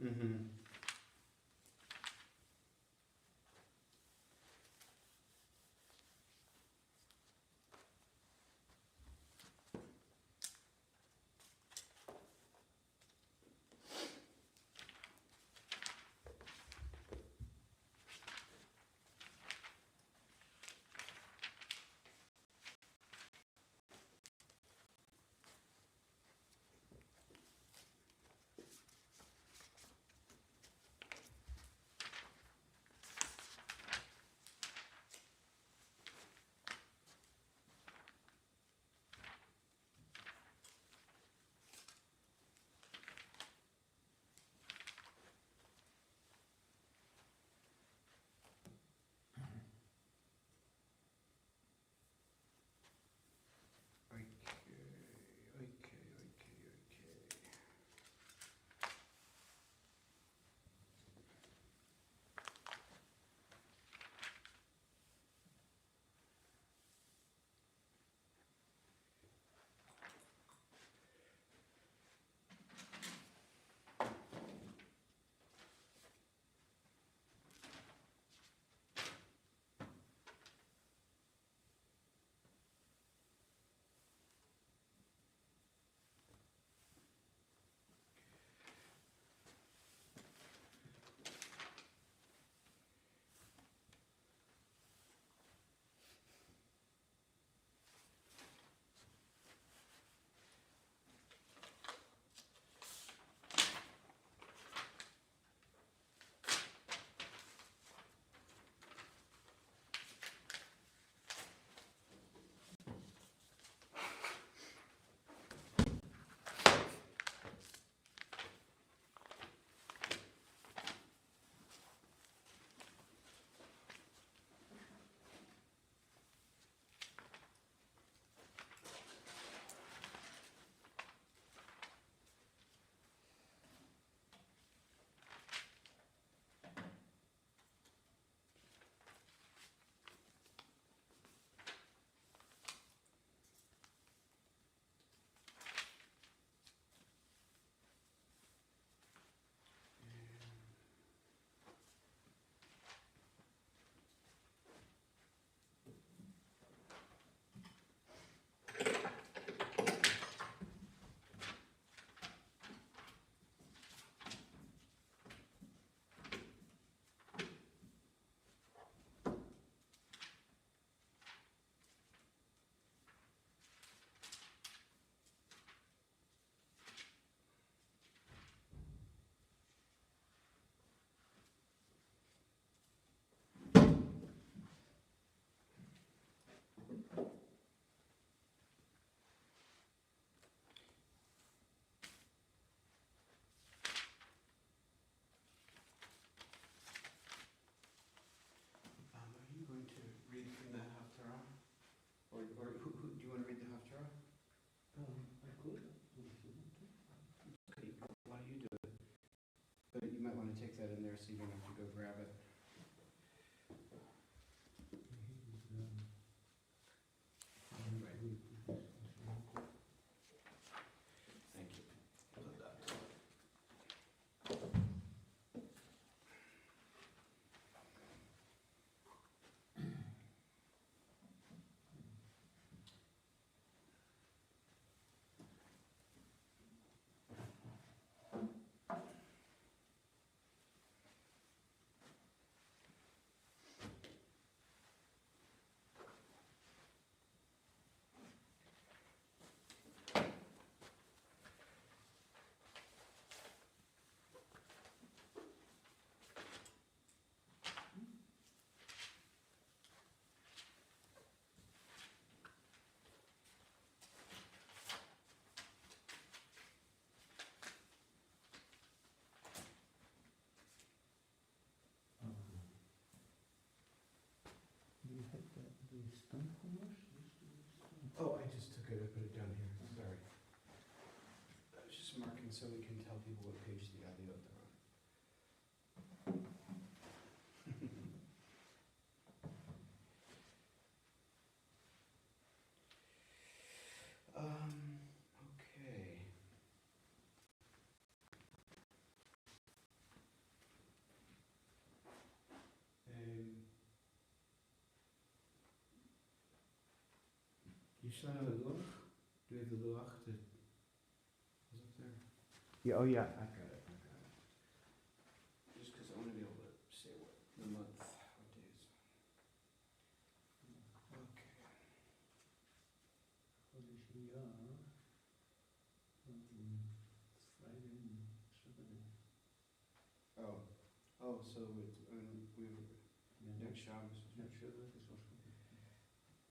Mm-hmm. Are you going to read from the Haftarah? Or who do you want to read the Haftarah? I could. Okay, why don't you do it? But you might want to take that in there so you don't have to go grab it. Thank you. Put that. Do you have the stamp colors? Oh, I just took it, I put it down here, sorry. I was just marking so we can tell people what page the audio they're on. Okay. still have the loach? Do we have the loach that was up there? Yeah, oh yeah, I got it. Just because I want to be able to say what the month, what days. Okay. חודש אייר, Friday, Saturday. Oh, so it's, we were, next Shabbos. Next Shabbat is Rosh Hashanah. Yeah.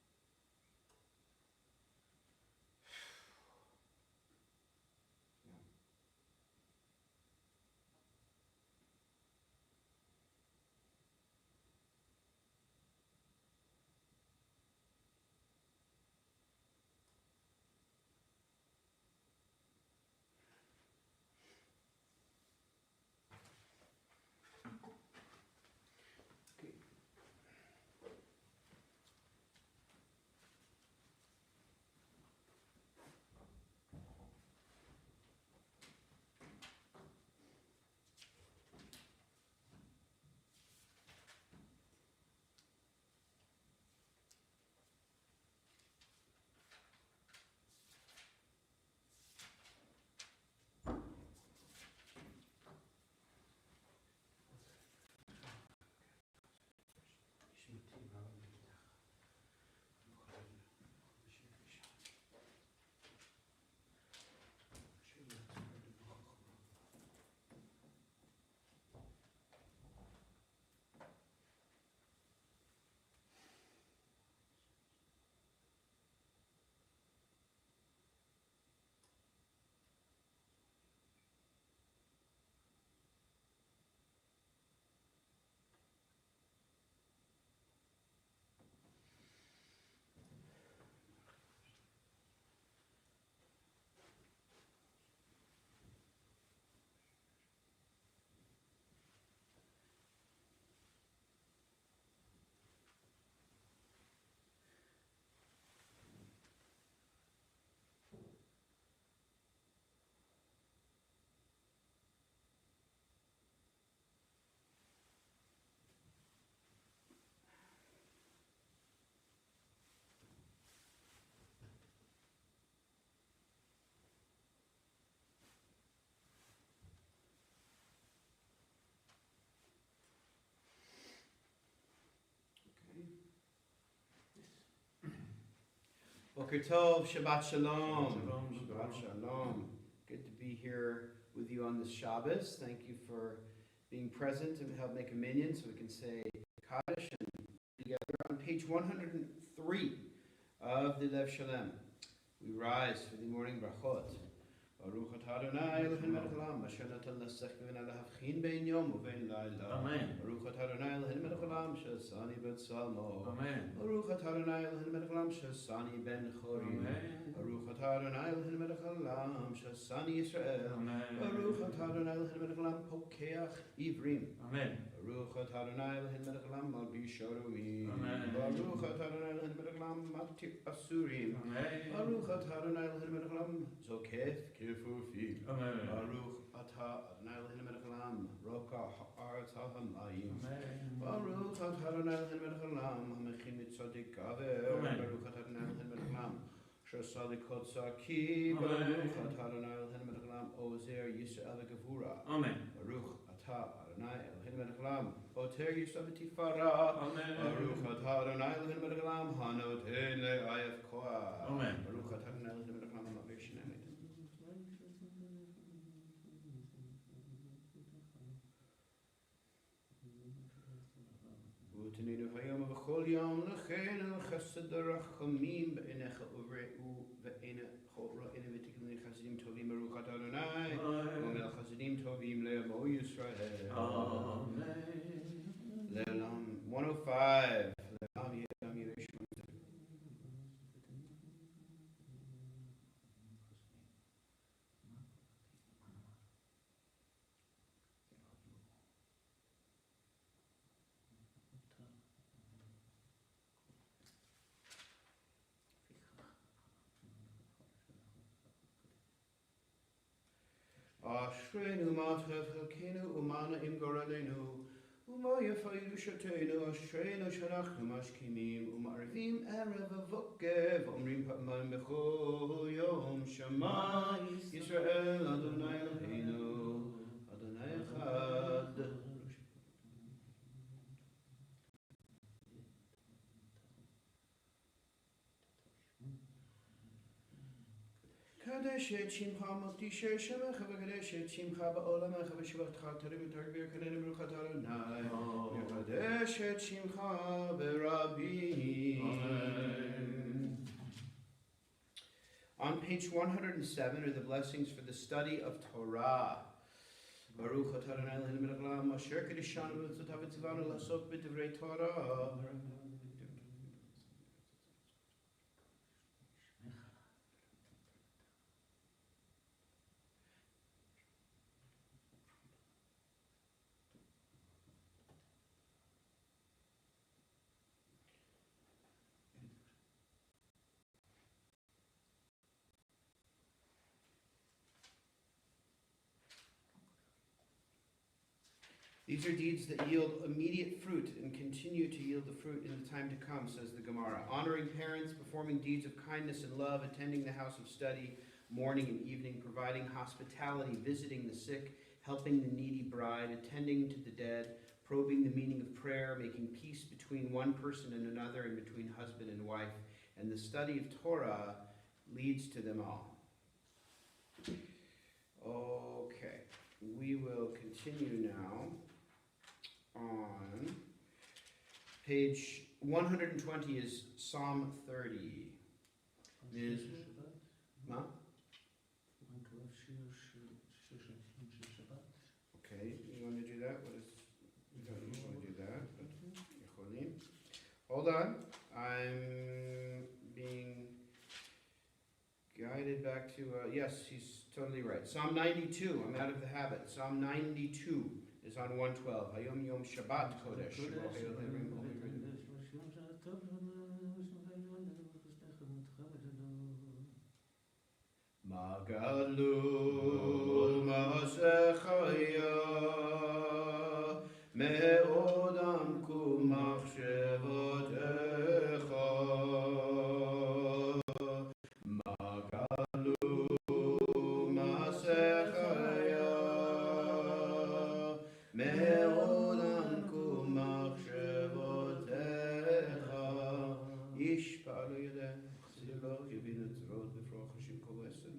Okay. Boker Tov, Shabbat Shalom. Shabbat Shalom. Good to be here with you on this Shabbos. Thank you for being present and help make a minyan so we can say Kaddish and together on page 103 of the Lev Shalem. We rise for the morning brachot. Baruch atah Adonai Eloheinu melech haolam, asher natan l'sechvin l'havchin bein yom uvein layla. Amen. Baruch atah Adonai Eloheinu melech haolam, she'asani b'tzalmo. Amen. Baruch atah Adonai Eloheinu melech haolam, she'asani ben chorim. Amen. Baruch atah Adonai Eloheinu melech haolam, she'asani Yisrael. Amen. Baruch atah Adonai Eloheinu melech haolam, pokeach ivrim. Amen. Baruch atah Adonai Eloheinu melech haolam, malbish orumim. Amen. Baruch atah Adonai Eloheinu melech haolam, matir asurim. Amen. Baruch atah Adonai Eloheinu melech haolam, zokef kefufim. Amen. Baruch atah Adonai Eloheinu melech haolam, roka ha'aretz ha'hamayim. Amen. Baruch atah Adonai Eloheinu melech haolam, hamechin mitzodik kaver. Amen. Baruch atah Adonai Eloheinu melech haolam, sh'aseh likot zaki. Amen. Baruch atah Adonai Eloheinu melech haolam, ozer Yisrael v'gevura. Amen. Baruch atah Adonai Eloheinu melech haolam, oter Yisrael v'tifara. Amen. Baruch atah Adonai Eloheinu melech haolam, hanoten le'ayef koach. Amen. Baruch atah Adonai Eloheinu melech haolam, ha'mavir shinei. ותננו היום ובכל יום לכן על חסד הרחמים בעיניך ובראו ועיני ותקנוני חסדים טובים ברוך אתה אדוני ומלך חסדים טובים לעמו ישראל לעולם 105 לעולם ידם ירא שמם אשרינו מה טוב חלקנו ומנה אם גורלנו ומה יפה ירושתנו אשרינו שאנחנו משכימים ומערבים ערב ובוקר ואומרים פעמיים בכל יום שמע ישראל אדוני אלוהינו אדוני אחד. קדש את שמך מקדישי שמך וקדש את שמך בעולמך ושבחך תרים ותגביר כננו ברוכת אדוני וקדש את שמך ברבים. On page 107 are the blessings for the study of Torah. Baruch atah Adonai Eloheinu melech haolam asher kiddushanu b'mitzvotav v'tzivanu la'asok b'divrei Torah. These are deeds that yield immediate fruit and continue to yield the fruit in the time to come, says the Gemara. Honoring parents, performing deeds of kindness and love, attending the house of study, morning and evening, providing hospitality, visiting the sick, helping the needy bride, attending to the dead, probing the meaning of prayer, making peace between one person and another and between husband and wife, and the study of Torah leads to them all. Okay, we will continue now. On page 120 is Psalm 30. Ms. Ma? Okay, you want to do that? What is? You don't usually do that, but hold on. I'm being guided back to. Yes, he's totally right. Psalm 92. I'm out of the habit. Psalm 92. Is on 112. Hayom Yom Shabbat Kodesh. Magadlul Masechaya Me'odam Kumachshevotecha Magadlul Masechaya Me'odam kumachshevotecha Yishpa'alu yadeh Tzilach yavinu tzirot b'froch Hashem kol esed.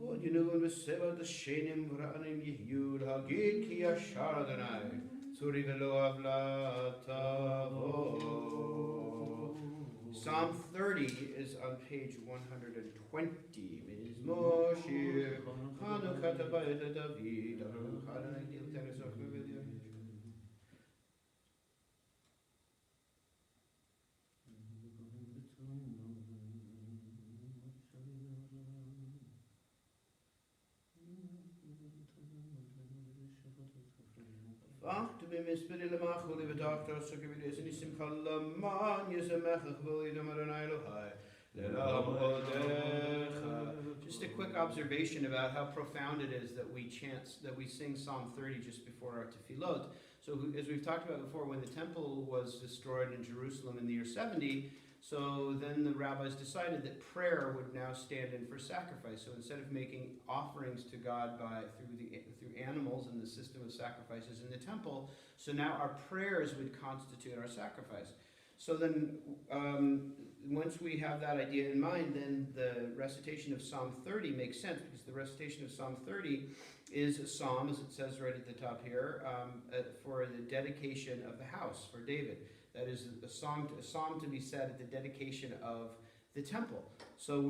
Od yinun v'seva d'shenim v'ra'anim yihyud hagid ki yashar Adonai tzuri v'lo avlatavo. Psalm 30 is on page 120. Ms. Moshe, Chanukah Tabayit David, Adonai Dil Teresach Mevedia. Ach, du bist mit dem Mach, und wir dachten, dass du gewesen bist, in Kalaman, Yesemechach, Volidam Adonai Elohai, Lelam Odecha. Just a quick observation about how profound it is that we sing Psalm 30 just before our tefillot. So, as we've talked about before, when the temple was destroyed in Jerusalem in the year 70, so then the rabbis decided that prayer would now stand in for sacrifice. So instead of making offerings to God through animals and the system of sacrifices in the temple, so now our prayers would constitute our sacrifice. So then once we have that idea in mind, then the recitation of Psalm 30 makes sense, because the recitation of Psalm 30 is a psalm, as it says right at the top here, for the dedication of the house for David. That is a psalm to be said at the dedication of the temple. So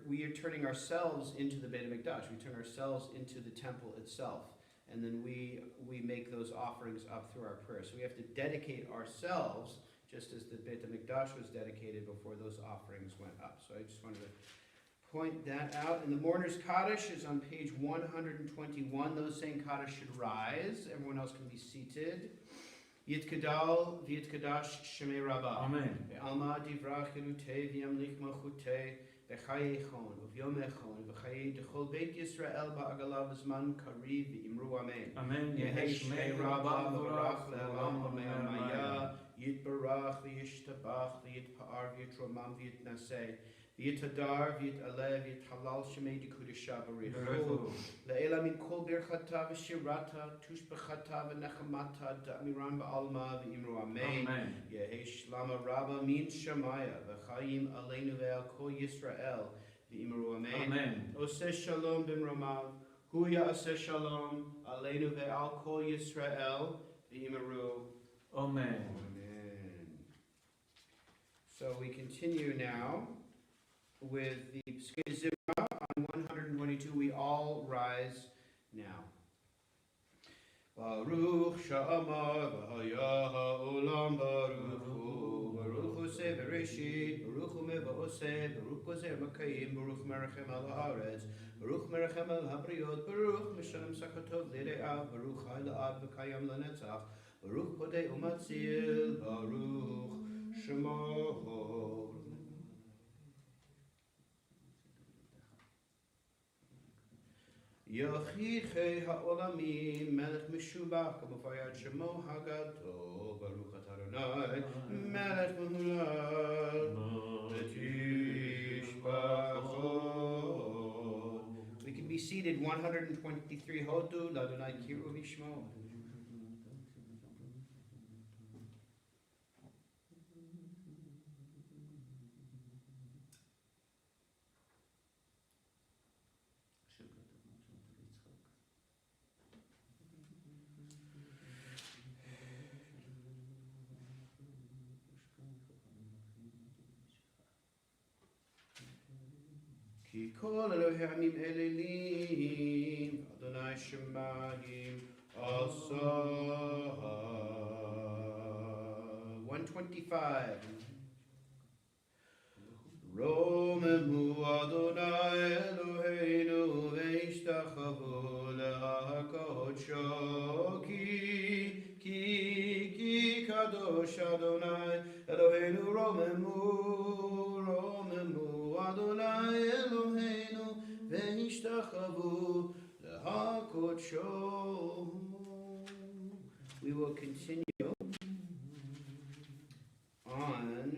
we are turning ourselves into the Beit HaMikdash. We turn ourselves into the temple itself. And then we make those offerings up through our prayer. So we have to dedicate ourselves, just as the Beit HaMikdash was dedicated before those offerings went up. So I just wanted to point that out. And the Mourner's Kaddish is on page 121. Those saying Kaddish should rise. Everyone else can be seated. Yitkadal v'yitkadash shemei Rabbi. Amen. Ve'alma divrach elutei v'yamlich malchutei v'chayei chon v'yomei chon v'chayei dechol beit Yisrael ba'agalav zman kariv v'imru amen. Amen. Yehi shmei Rabba v'barach le'olam v'me'amaya yitbarach v'yishtabach v'yitpa'ar v'yitromam v'yitnaseh v'yitadar v'yitaleh v'yithalal shemei dekudesha b'richu le'ela min kol birchata v'shirata tushbechata v'nechamata da'amiram ba'alma v'imru amen. Amen. Yehi shlama Rabba min Shemaya v'chayim aleinu ve'al kol Yisrael v'imru amen. Amen. Oseh shalom b'mromav hu ya'aseh shalom aleinu ve'al kol Yisrael v'imru Amen. amen. So we continue now with the Pskei Zimra on 122. We all rise now. Baruch Sha'amar v'haya ha'olam baruch hu Baruch Oseh Bereshit Baruch Hu Meva'oseh Baruch Gozer Makayim Baruch Merachem al haaretz Baruch Merachem al habriot Baruch Mishalem Sakatov L'Re'av Baruch Chai La'ad V'Kayam L'Netzach Baruch Podei Umatzil Baruch Shemo. Yochichei ha'olamim Melech Meshubach Kamufayad Shemo Hagadol Baruch Atah Adonai Melech Mehulal V'tishbachot. We can be seated. 123 Hodu L'Adonai Kiru V'Shmo. Ki kol Elohei Amim Elelim Adonai Shemayim Asa. 125. Romemu Adonai Eloheinu ve'ishtachavu le'hakodsho ki kadosh Adonai Eloheinu Romemu Adonai Eloheinu ve'ishtachavu le'hakodsho. We will continue on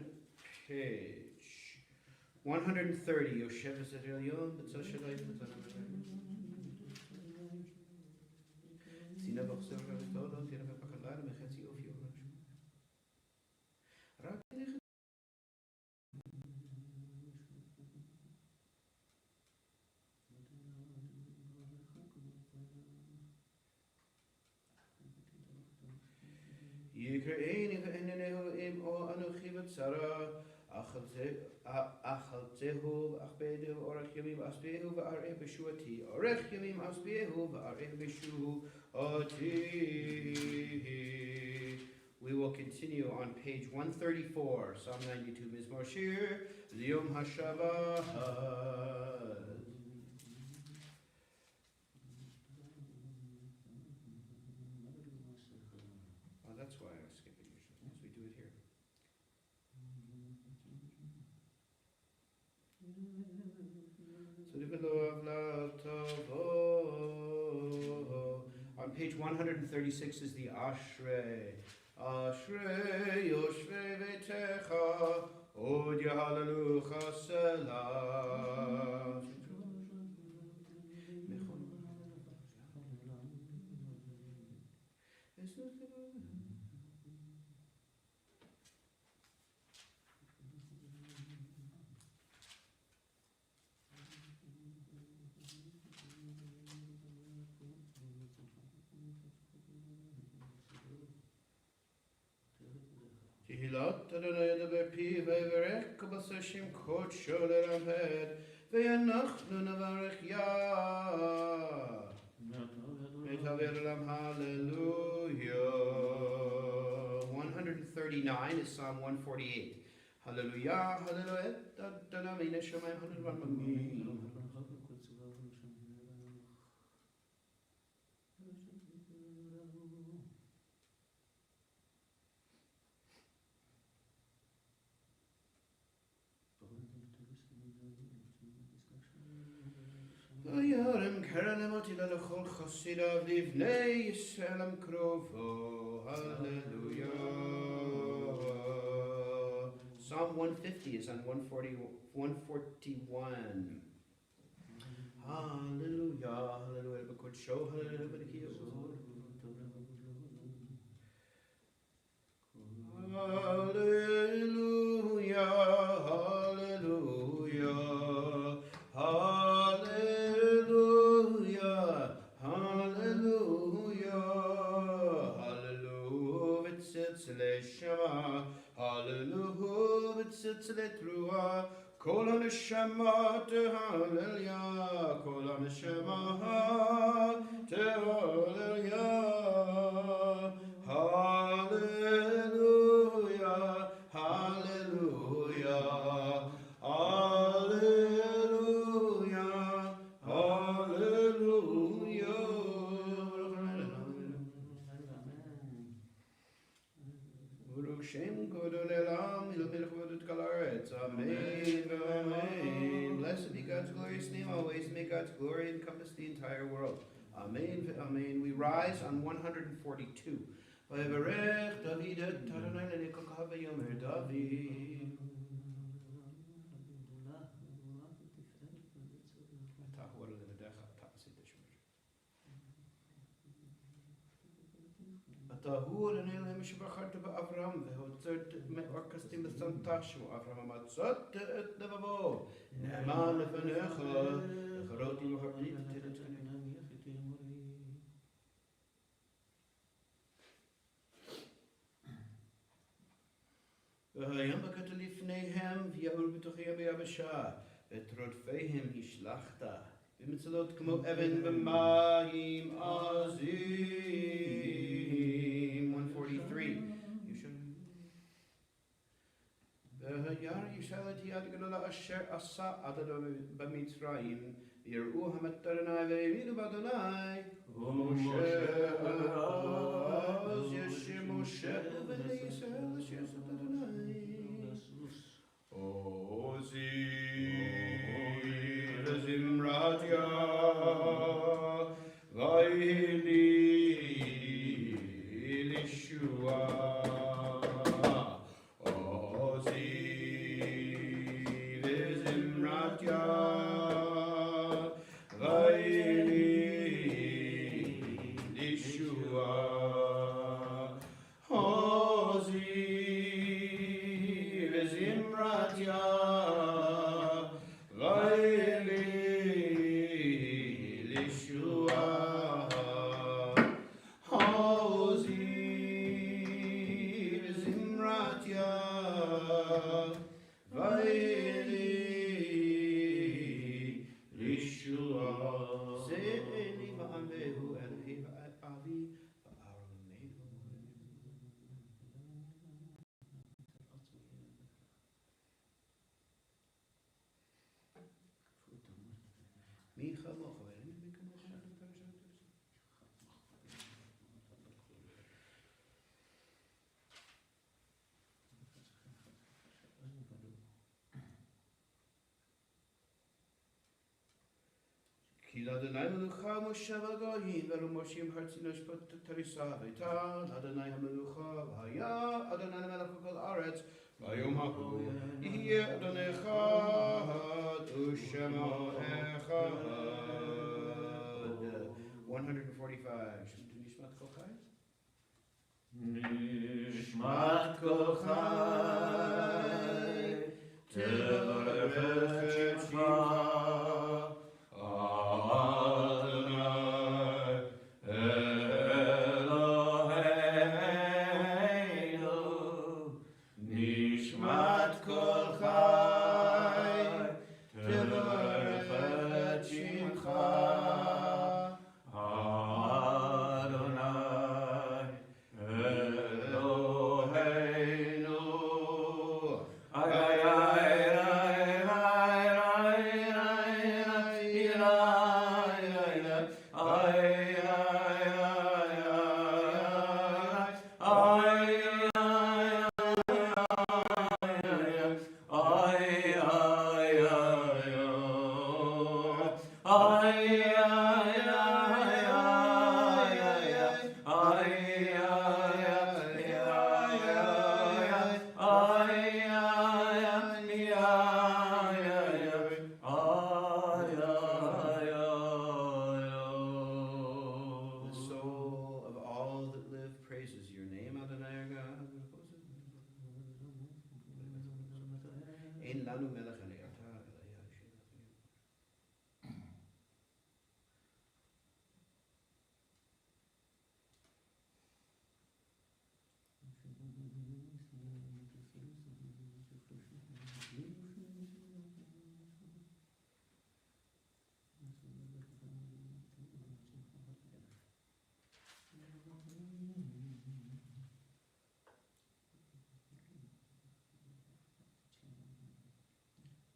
page 130. Yoshev Zedel Yom B'tzal Shalai B'tzal Zina B'chsor V'Tolo Tira V'Pachalad Mechetzi Ofi Orash Rak Nech. Yikre'eni V'enenehu Im O Anochi V'Tzara Achaltehu V'achbedehu Orech Yamim Asbehu V'areh B'shuati Orech Yamim Asbehu V'areh B'shuati. We will continue on page 134, Psalm 92, Mizmor Shir, Yom HaShabbat. Oh, that's why I skip it usually, because we do it here. On page 136 is the Ashrei. Ashrei Yoshvei Vetecha Od Yahalalucha Selah. Tehillat Adonai Yadaber Pi Ve'Verech Kabasashim Kodsho L'Ramed Ve'Anachnu Navarech Yah Metaver Lam Hallelujah. 139 is Psalm 148. Hallelujah, Hallelujah, Dadamina Shomayim Hallelujah. וירם קרן אמותילה לכל חסידיו לבני ישראל קרובו. Hallelujah. Psalm 150 is on 141. Hallelujah. Hallelujah. B'kodsho. Hallelujah. Hallelujah. Hallelujah. Hallelujah. Hallelujah. V'tzitzle shema. Hallelujah. V'tzitzle trua. Kol ha-neshama te-hallelujah. Kol ha-neshama te-hallelujah. Hallelujah. Hallelujah. Hallelujah. Hallelujah. Baruch Shem Kodol Elam, Ilumilch Vodot Kol Haaretz. Amen. Amen. Blessed be God's glorious name always. May God's glory encompass the entire world. Amen. Amen. We rise on 142. Vayevarech David et Adonai le'nekokav vayomer David. Tahur and Elohim Shabbat Avram, the Hotzert Orchestim Santash, Avram Matzot et Nevavo, Neman Lefanecha, the Charotim Habrit. V'hayam b'kat lifneihem v'yaur b'tochiyam b'yabasha v'et rodfeihem hishlachta v'mitzalot k'mo even b'mayim azim. 143. V'hayar yishal et yad gedola asher asa adonai b'mitzrayim v'yir'u hamattaranai v'yvidu b'adonai Moshe az yeshim Moshe v'nei Yisrael asher sat Adonai Ozi v'zimratya v'yili l'shua Ozi v'zimratya v'yili l'shua Ozi v'zimratya v'yili l'shua Ozi v'zimratya v'yili l'shua Se'eli v'amehu Elohi v'avi v'aromehu מי כמוך ואין מי כמוך כי לאדוני מלוכה מושב הגויים ולו מושיעים חרצי לשפוט תריסה ויתן אדוני המלוכה והיה אדוני למלך בכל הארץ ביום ההוא יהיה אדוני אחד ושמו אחד 145 נשמת כל חי? נשמת כל חי תברך את שמך Ay, ay, ay, ay.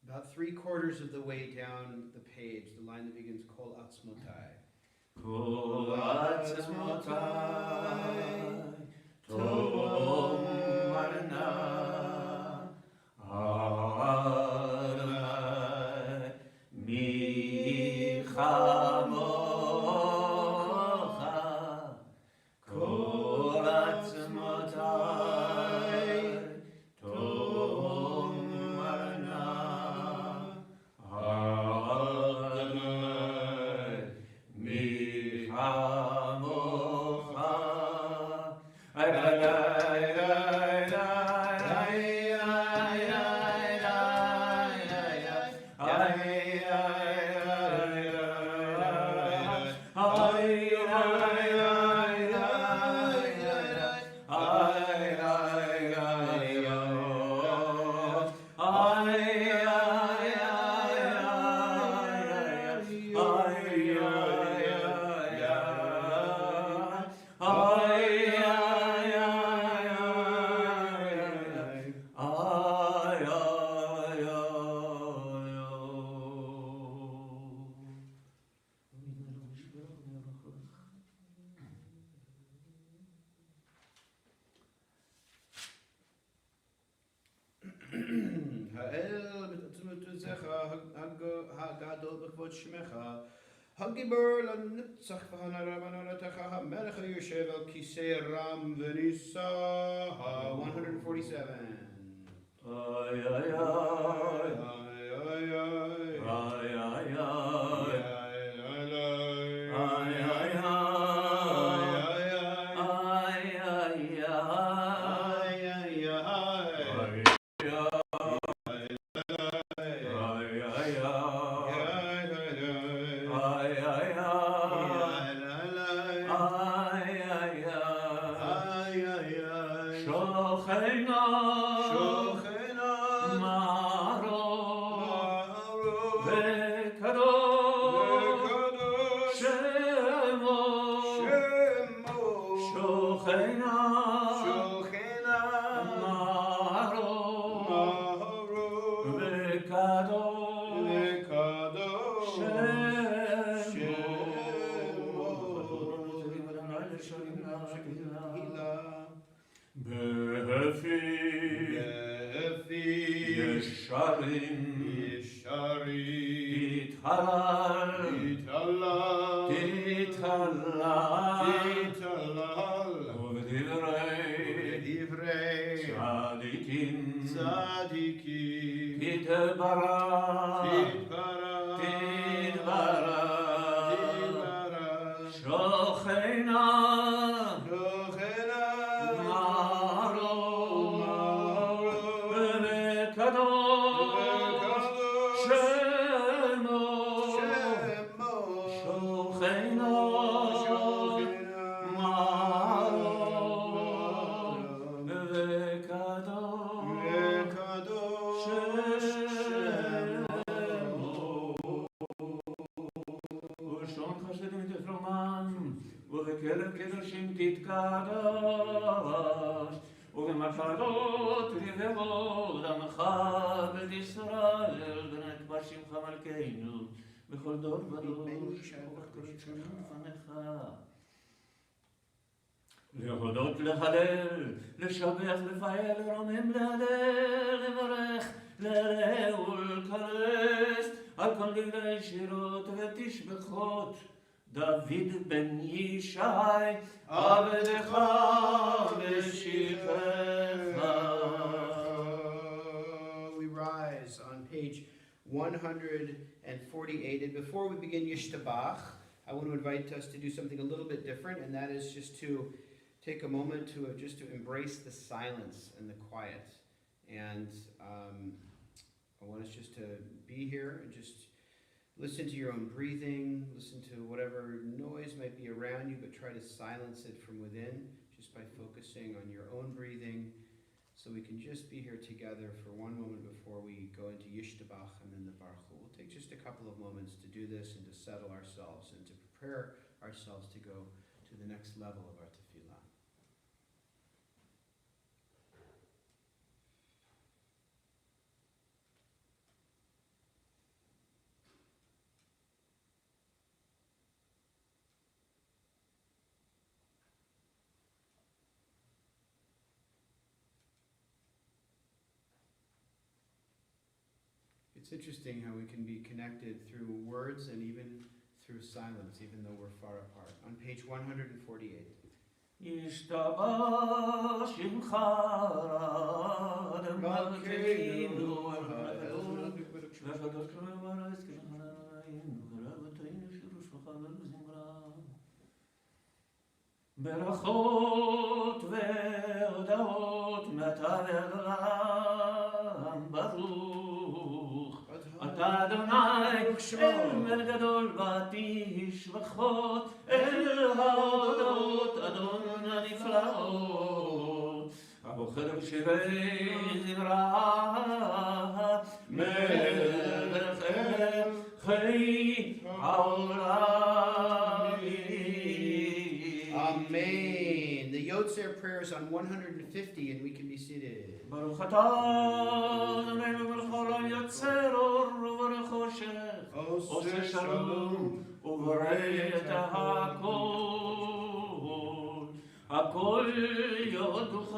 About 3/4 of the way down the page, the line that begins Kol Atzmotai. Kol Atzmotai Tomarna Adonai Michamocha Kol Atzmotai Tomarna Adonai Michamocha Hagadol b'kvod shemecha, Hagibur l'nitzach v'hanara v'hanaratecha, HaMelech yoshev al kisei ram v'nisa. 147. Ay, ay, ay. Ay, ay, ay. בכל דור ודור להודות, להלל, לשבח, לפעל, לרומם, להלל, לברך, להלל ולקרס על כל דברי שירות ותשבחות דוד בן ישי עבדך ושיחך. We rise on page 148, and before we begin Yishtabach, I want to invite us to do something a little bit different, and that is just to take a moment to embrace the silence and the quiet. And I want us just to be here and just listen to your own breathing, listen to whatever noise might be around you, but try to silence it from within just by focusing on your own breathing, so we can just be here together for one moment before we go into Yishtabach and then the Baruch Hu. We'll take just a couple of moments to do this and to settle ourselves and to prepare ourselves to go to the next level of our tefillah. It's interesting how we can be connected through words and even through silence, even though we're far apart. On page 148. ישתבח שמך רב מלכנו ושדות כמרס כרחנאים ורבותינו שרושך וזמרה ברכות והודעות מעתה ועד עולם ברוך אתה אדוני אל גדול באתי שבחות אל ההודעות אדון הנפלאות הבוחר בשירי זמרה מלך חי העולם. Amen. The Yotzer prayer is on 150 and we can be seated. ברוך אתה אדוננו מלך העולם יוצר אור ובורא חושך עושה שלום ובורא את הכל הכל יודוך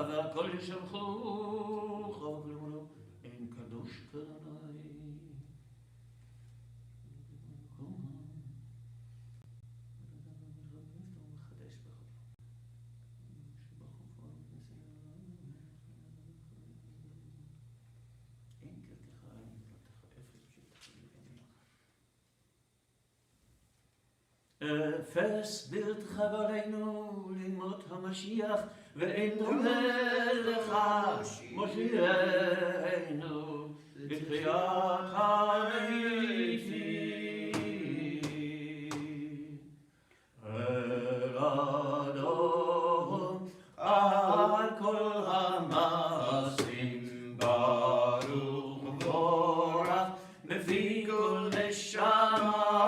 והכל ישבחוך אין קדוש כדאי. אפס בלתך עלינו לימות המשיח ואין דומה לך מושיענו בתחיית המתים אל אדום על כל המעשים ברוך ובורך בפי כל נשמה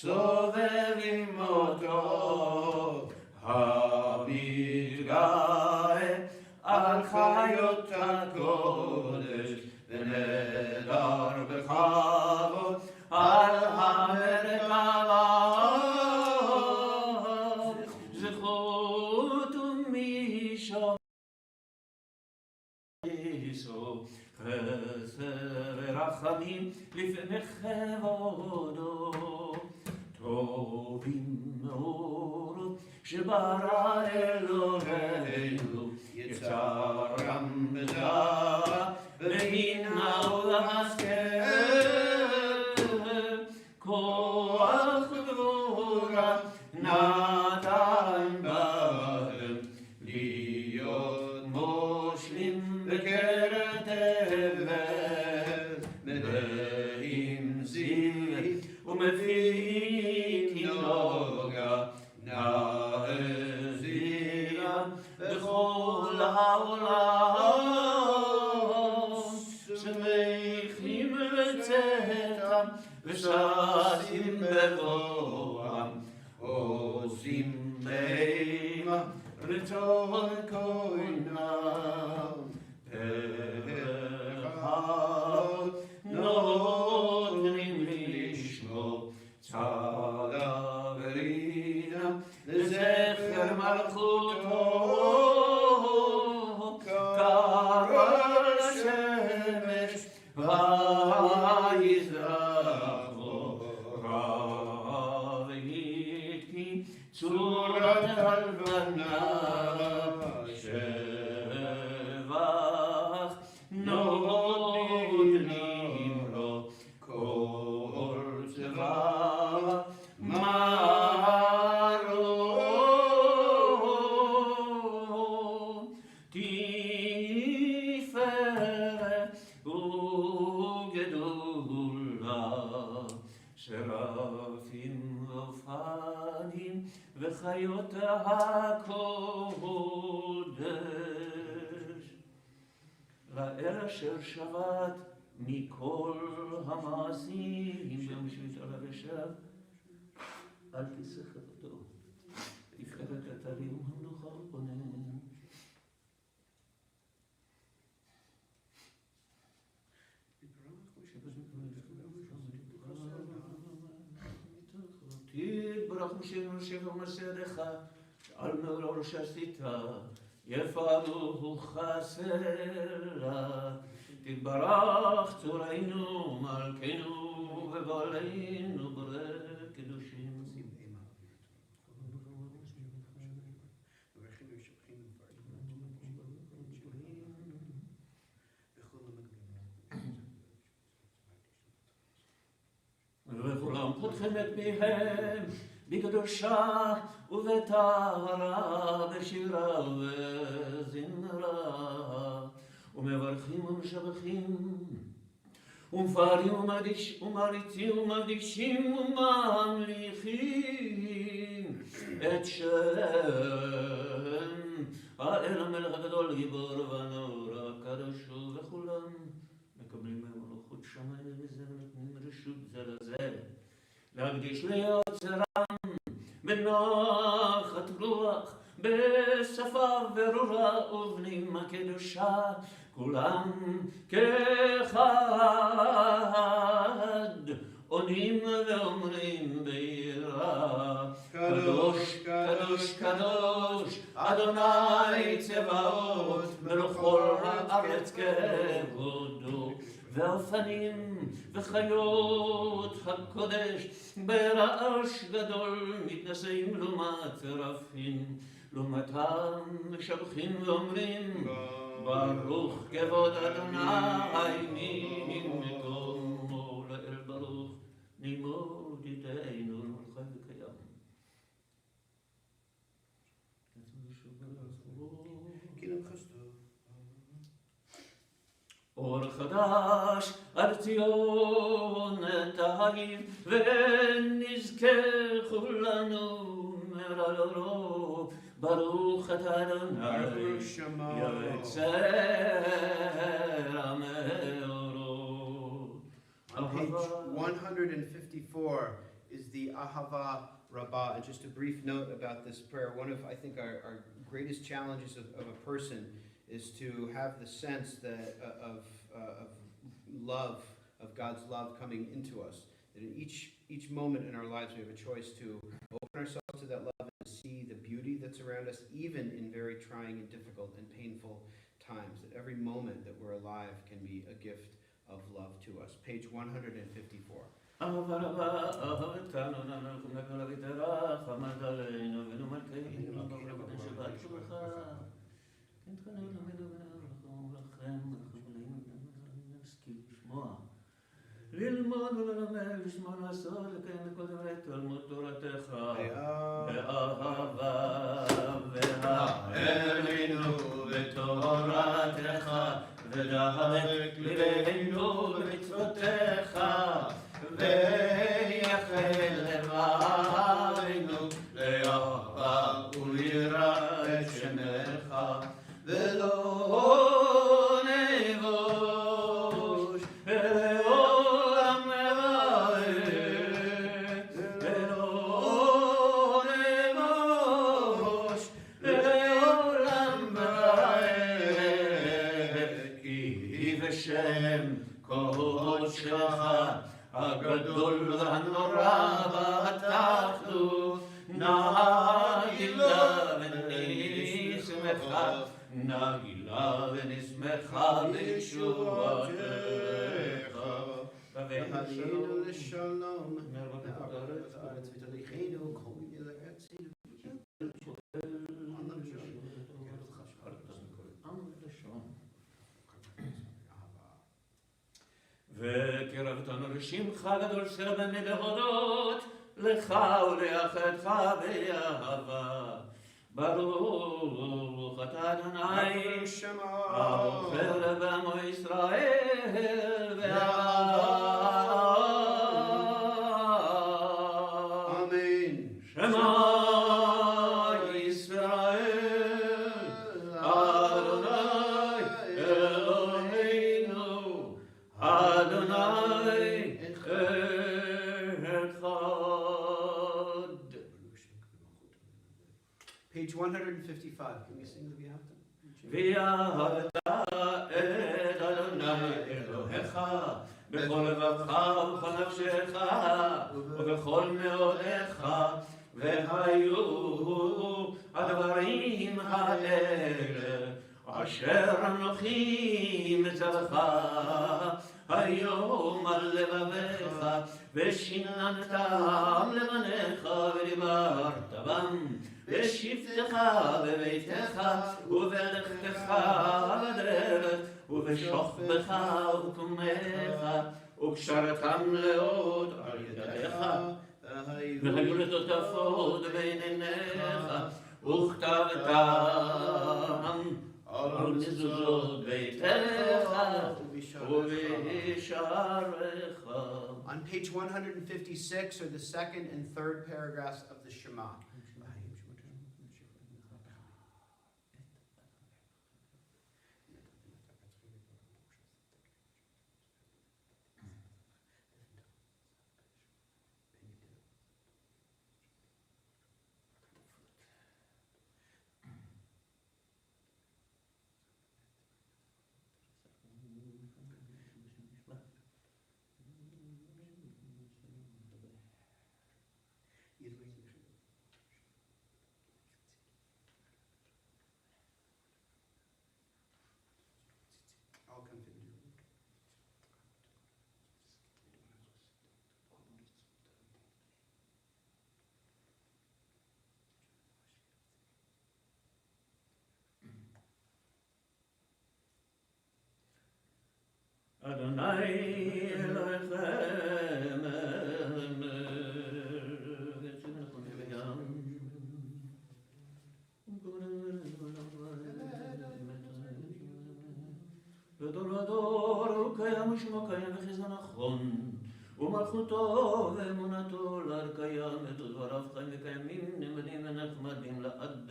סובבים אותו המתגאה על חיות הקודש ונדר בכבוד על המרכבה זכות ומשום חסר ורחמים לפני כבודו טובים מאורות שברא אלוהינו יצרם בדעת והנה ולהשכם כוח וגבורה נתן בהם להיות מושלים בקרת תבל מלאים זיו ומפיק נוגה נעזירה בכל העולם שמחים בצאתם וששים בבואם עושים בימה רצון כהנם פרחת נותנים לשמו צדה ורינה לזכר מלכותו קרא לשמש ויזרחו רב יתקי צורת הלבנה שבח נותנים לו כל צבא וחיות הקודש. לאל אשר שבת מכל המעשים ביום שביתה עליו ישב על כיסא חברתו. תפארת אתרים המלוכה ופונן. תתברך משנו שבר מסעדך על מאור שעשית יפעלו חסרה. תתברך צורנו מלכנו ובעלינו בורא קדושים. וכולם פותחים את פיהם בקדושה ובטהרה בשירה וזמרה ומברכים ומשבחים ומפארים ומעריצים ומקדישים וממליכים את שם האל המלך הגדול גיבור ונורא הקדוש וכולם מקבלים מלכות שמיים וזה ונותנים רשות זה לזה להקדיש ליוצרם בנחת רוח בשפה ברורה ובנים הקדושה כולם כאחד עונים ואומרים ביראה קדוש קדוש קדוש אדוני צבאות מלך כל הארץ כבודו והאופנים וחיות הקודש ברעש גדול מתנשאים לעומת רפים לעומתם משבחים ואומרים ברוך כבוד אדוני ממקומו לאל ברוך נמוד ידינו חי וקיים. אור חדש על ציון תאיר ונזכה כולנו מרלו ברוך אתה אדוני יוצר המאורות. On page 154 is the Ahava Rabbi. And just a brief note about this prayer. One of, I think, our greatest challenges of a person is to have the sense that of love, of God's love coming into us. That in each moment in our lives we have a choice to open ourselves to that love and see the beauty that's around us, even in very trying and difficult and painful times. That every moment that we're alive can be a gift of love to us. Page 154. ללמוד וללמד לשמוע לעשות לקיים את כל דברי תלמוד תורתך באהבה והאלינו בתורתך ודבק ליבנו במצוותיך ויחל לבנו לאהבה וליראה את שמך ולא הגדול והנורא והתחתות נגילה ונשמחה נגילה ונשמחה לישועתך והביאנו לשלום נרבות הארץ ותוליכנו כל מיני לארצנו וקרבתנו לשמך גדול שרבני להודות לך ולאחדך באהבה. ברוך אתה אדוני האוכל בעמו ישראל באהבה. אמן. שמע Page 155. Can we sing the V'ahavta? ואהבת את אדוני אלוהיך בכל לבבך ובכל נפשך ובכל מאודיך, והיו הדברים האלה אשר אנוכי מצווך היום על לבביך, ושיננתם לבניך ודיברת בם בשבתך בביתך ובלכתך בדרך ובשוכבך ובקומך, וקשרתם לאות על ידיך, והיו לטוטפות בין עיניך, וכתבתם על מזוזות ביתך ובשעריך. On page 156 are the second and third paragraphs of the Shema. I'll continue. אדוני אלוהיכם ודור ודור הוא קיים ושמו קיים וחסדו נכון, ומלכותו ואמונתו לעד קיים, ודבריו חיים וקיימים, נאמנים ונחמדים לעד.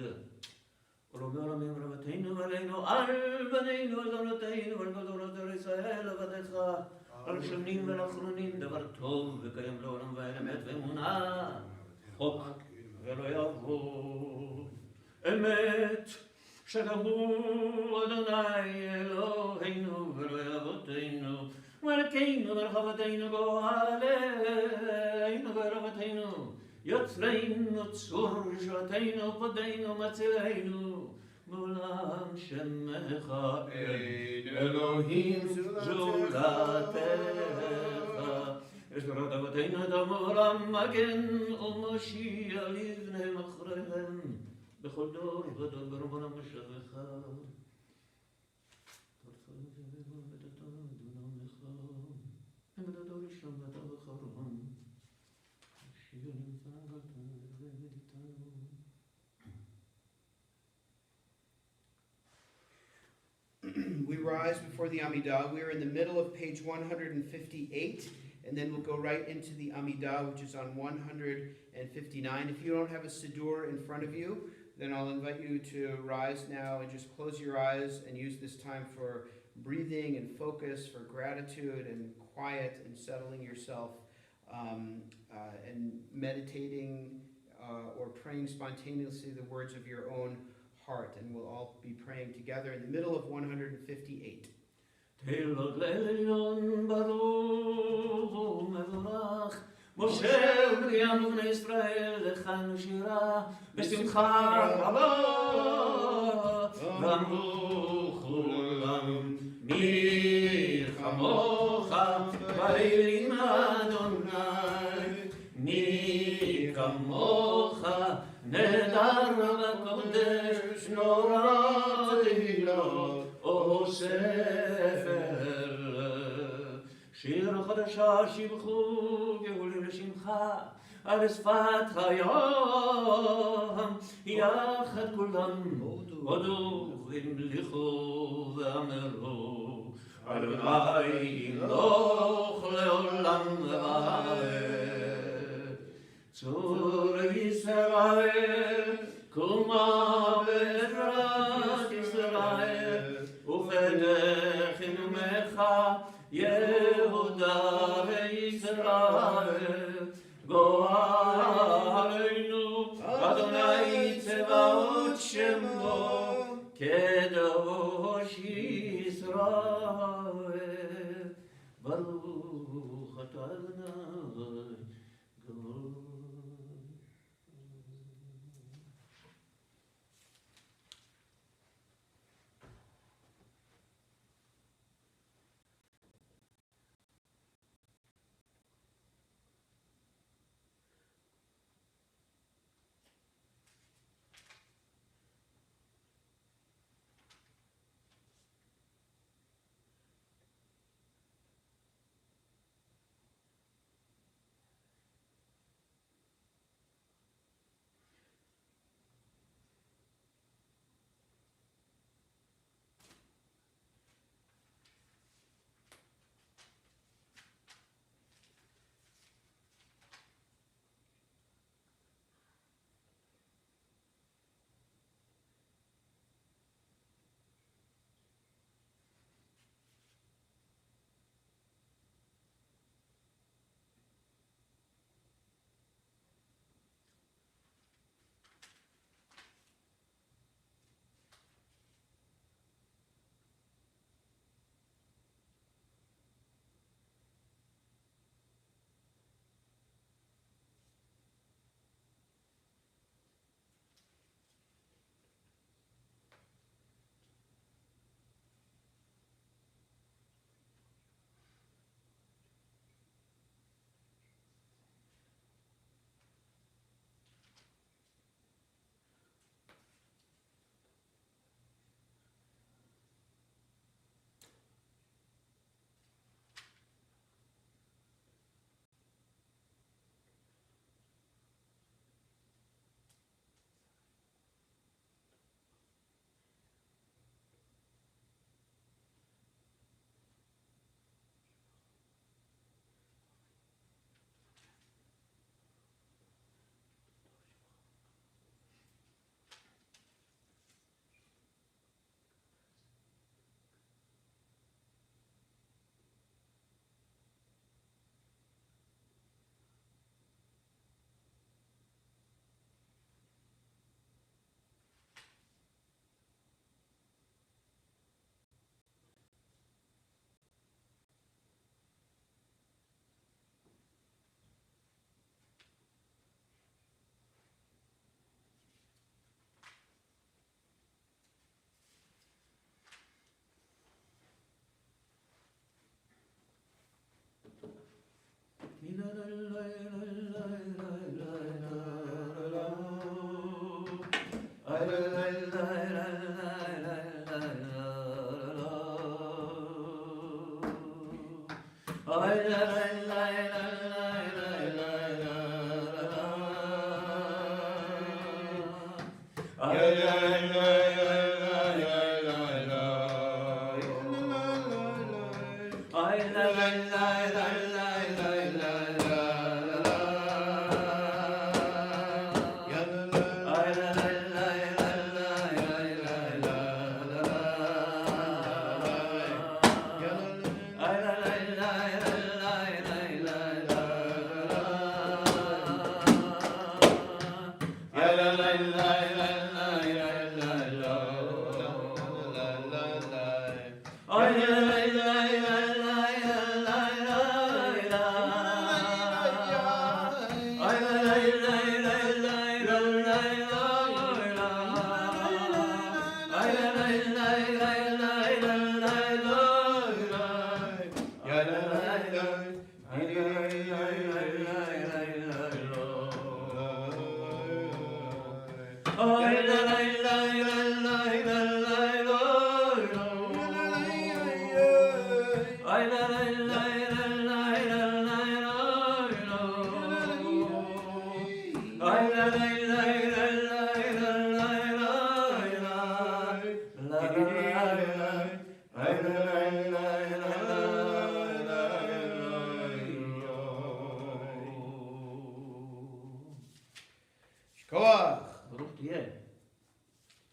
ולומי עולמים רבתנו ועלינו, על בנינו וזולתנו, ועל גדולות ארץ ישראל עבדיך, על שונים ולאחרונים, דבר טוב וקיים לעולם ועד אמת ואמונה, חוק ולא יעבור. אמת שגבו אדוני אלוהינו ולא אבותינו, מלכנו ורחבתנו גואלנו ורבתנו, יוצרנו צור שותנו פודנו מצילנו, מעולם שמך אין אלוהים זולתך. אשדרת אבותינו דמורם מגן ומושיע לבני אחריהם, בכל דור ודור ברמון המשך. We rise before the Amidah. We are in the middle of page 158, and then we'll go right into the Amidah, which is on 159. If you don't have a Siddur in front of you, then I'll invite you to rise now and just close your eyes and use this time for breathing and focus, for gratitude and quiet and settling yourself, and meditating or praying spontaneously the words of your own heart. And we'll all be praying together in the middle of 158. תהילות לעליון ברוך ומבורך, משה ומרים ובני ישראל לחנו שירה בשמחה רבה, ואמרו כולם מי כמוך באלים אדוני, מי כמוך נהדר בקודש נורא תהילות ספר. שיר חדשה שבחו גאולים לשמך על שפת הים, יחד כולם הודו והמליכו ואמרו, אדוני ימלוך לעולם ועד. צור ישראל קומה בעזרת ישראל, ופתח עמך יהודה וישראל, גואלנו אדוני צבאות ברוך אתה אדוני גאון.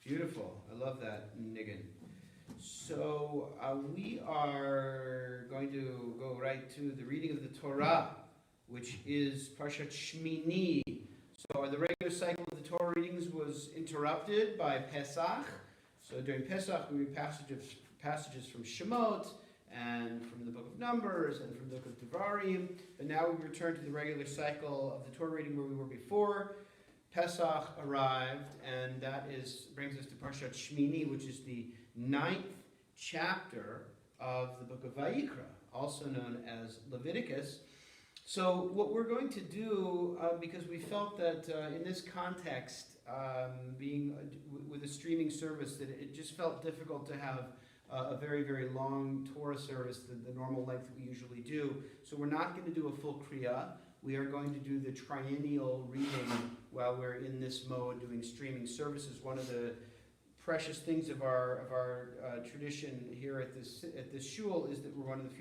Beautiful. I love that niggin. So we are going to go right to the reading of the Torah, which is Parshat Shmini. So the regular cycle of the Torah readings was interrupted by Pesach. So during Pesach we read passages from Shemot, and from the book of Numbers, and from the book of Devarim. But now we return to the regular cycle of the Torah reading where we were before. Pesach arrived, and that brings us to Parshat Shmini, which is the 9th chapter of the book of Vayikra, also known as Leviticus. So what we're going to do, because we felt that in this context, being with a streaming service, that it just felt difficult to have a very, very long Torah service, the normal length that we usually do. So we're not going to do a full Kriya. We are going to do the triennial reading while we're in this mode doing streaming services. One of the precious things of our tradition here at this shul is that we're one of the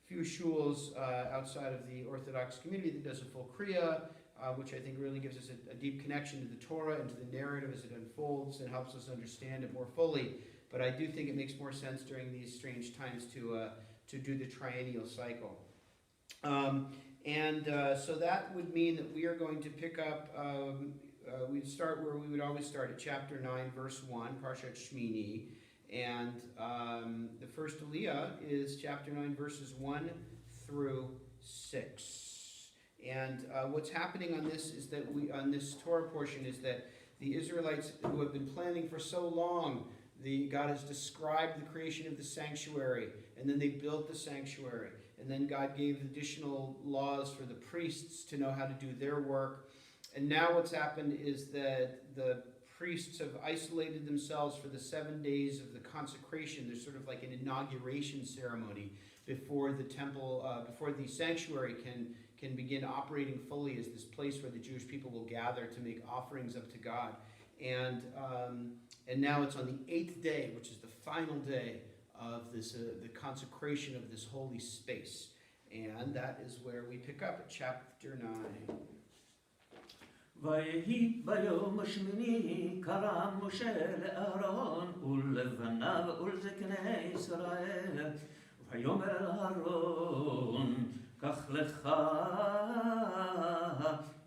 few shuls outside of the Orthodox community that does a full Kriya, which I think really gives us a deep connection to the Torah and to the narrative as it unfolds and helps us understand it more fully. But I do think it makes more sense during these strange times to do the triennial cycle. So that would mean that we are going to pick up, we'd start where we would always start at chapter 9, verse 1, Parshat Shmini. And the first Aliyah is chapter 9, verses 1 through 6. And what's happening on this is that on this Torah portion is that the Israelites who have been planning for so long, God has described the creation of the sanctuary, and then they built the sanctuary. And then God gave additional laws for the priests to know how to do their work. And now what's happened is that the priests have isolated themselves for the 7 days of the consecration. There's sort of like an inauguration ceremony before the temple, before the sanctuary can begin operating fully as this place where the Jewish people will gather to make offerings up to God. And now it's on the 8th day, which is the final day of this the consecration of this holy space. And that is where we pick up at chapter 9. ויהי ביום השמיני קרא משה לאהרון ולבניו ולזקני ישראל ויאמר אל אהרון קח לך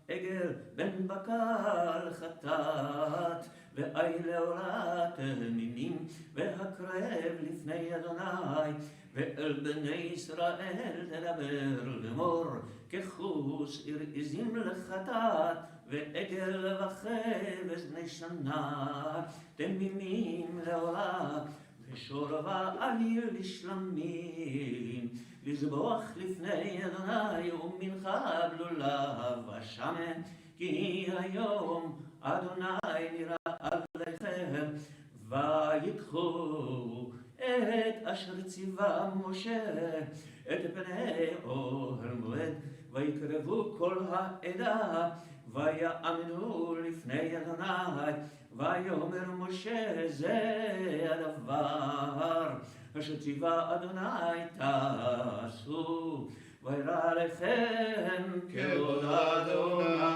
עגל בן בקר חטאת ואי לעולת תמימים והקרב לפני אדוני ואל בני ישראל תדבר לאמור כחוס עזים לחטאת ועגל וחבז בני שנה תמימים לעולה ושורבה אוויר לשלמים לזבוח לפני אדוני ומנחה בלולה ושמן כי היום אדוני נראה עליכם ויקחו את אשר ציווה משה את פני אוהל מועד ויקרבו כל העדה ויעמדו לפני אדוני ויאמר משה זה הדבר אשר ציווה אדוני תעשו וירא עליכם כבוד אדוני.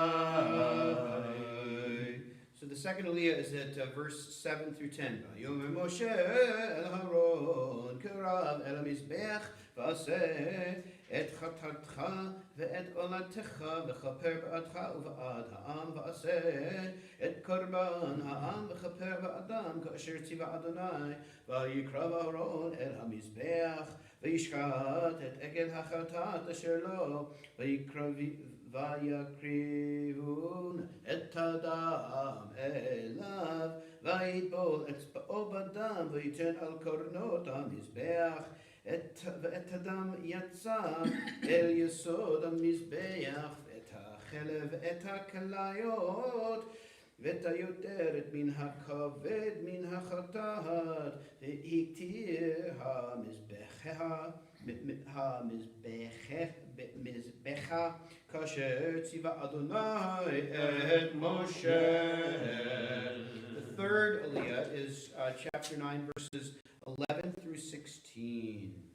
So the second Aliyah is at verse 7 through 10. ויאמר משה אל אהרון קרב אל המזבח ועשה את חטאתך ואת עולתך וכפר בעדך ובעד העם ועשה את קורבן העם וכפר בעדם כאשר ציווה אדוני ויקרב אהרון אל המזבח וישחט את עגל החטאת אשר לו ויקריבון את הדם אליו ויטבול אצבעו בדם וייתן על קורנות המזבח ואת הדם יצא אל יסוד המזבח ואת החלב ואת הכליות ואת היותרת מן הכבד מן החטאת והקטיר המזבחה כאשר ציווה אדוני את משה. The third Aliyah is chapter 9 verses 11 through 16.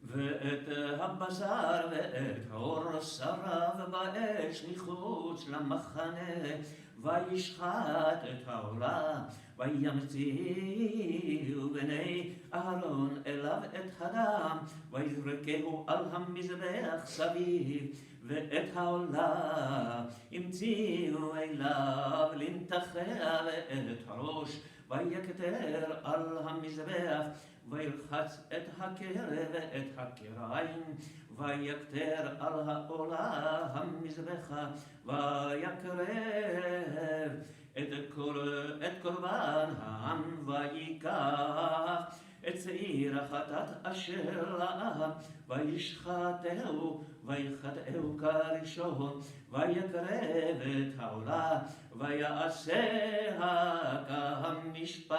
ואת הבשר ואת העור שרף באש מחוץ למחנה וישחט את העורה וימציאו בני אהרון אליו את הדם ויזרקהו על המזבח סביב ואת העולה המציאו אליו לנתחיה ואת הראש ויקטר על המזבח, וילחץ את הקרב ואת הקרעים, ויקטר על העולה המזבחה, ויקרב את קורבן העם, ויקח את שעיר החטאת אשר לעם, וישחטהו, ויחטאהו כראשון, ויקרב את העולה, ויעשיה כמשפט.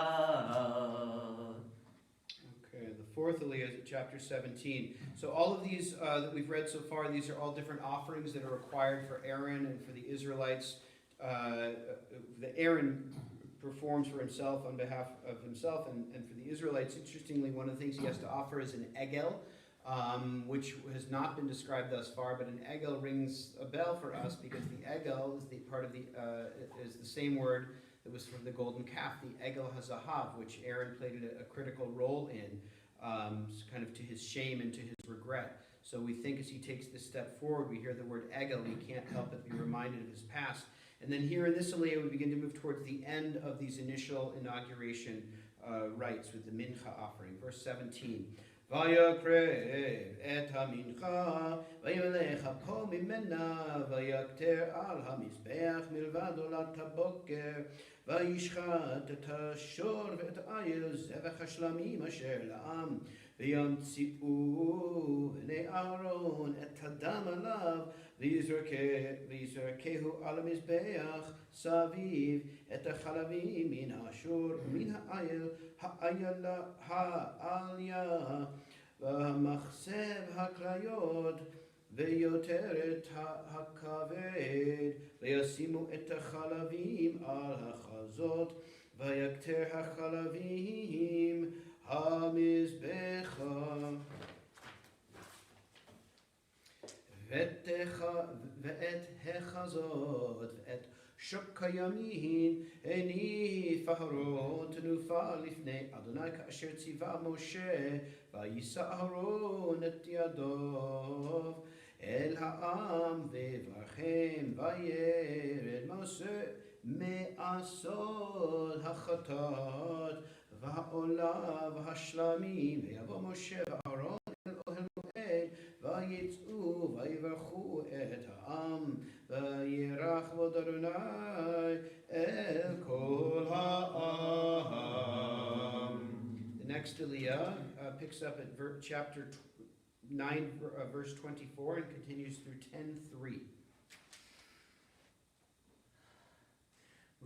Okay, the fourth Aliyah is chapter 17. So all of these that we've read so far, these are all different offerings that are required for Aaron and for the Israelites. That Aaron performs for himself on behalf of himself and for the Israelites. Interestingly, one of the things he has to offer is an egel, which has not been described thus far, but an egel rings a bell for us because the egel is the part of the is the same word that was for the golden calf, the egel hazahav, which Aaron played a critical role in, kind of to his shame and to his regret. So we think as he takes this step forward, we hear the word egel, we can't help but be reminded of his past. And then here in this Aliyah, we begin to move towards the end of these initial inauguration rites with the mincha offering. Verse 17. ויקרב את המנחה, וילך אפו ממנה, ויקטר על המזבח מלבד עולת הבוקר, וישחט את השור ואת העיל, זבח השלמים אשר לעם, וימציאו בני אהרון את הדם עליו, ויזרקהו על המזבח סביב את החלבים מן השור ומן העיל, העליה והמחצב הכליות ויותר את הכבד, וישימו את החלבים על החזות, ויקטר החלבים המזבחה. ואת החזות ואת שוק הימין הניף אהרון תנופה לפני אדוני כאשר ציווה משה, ויישא אהרון את ידו אל העם ויברכם, וירד משה מעשות החטאת והעולה והשלמים, ויבוא משה ואהרון אל אוהל מועד, ויצאו ויברכו את העם, וירח כבוד אדוני אל כל העם. The next Aliyah picks up at chapter 9, verse 24, and continues through 10:3.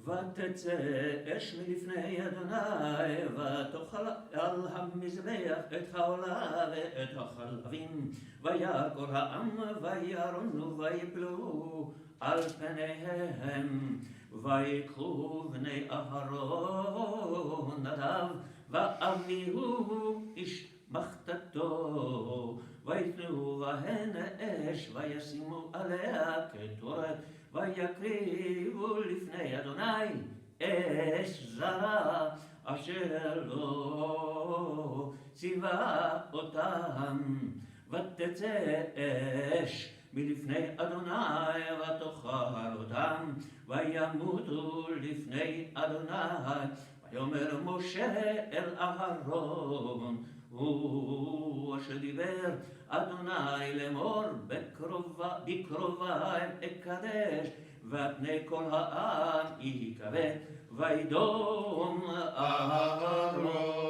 ותצא אש מלפני אדוני, ותאכל על המזבח את העולה ואת החלבים, ויעקור העם וירונו ויפלו על פניהם, ויקחו בני אהרון נדב ואביהו איש מחתתו, ויתנו בהן אש וישימו עליה קטורת, ויקריבו לפני אדוני אש זרה אשר לא ציווה אותם. ותצא אש מלפני אדוני ותאכל אותם, וימותו לפני אדוני. ויאמר משה אל אהרון, הוא אשר דיבר אדוני לאמור, בקרובי אקדש, ופני כל העם יכבד, וידום אהרון.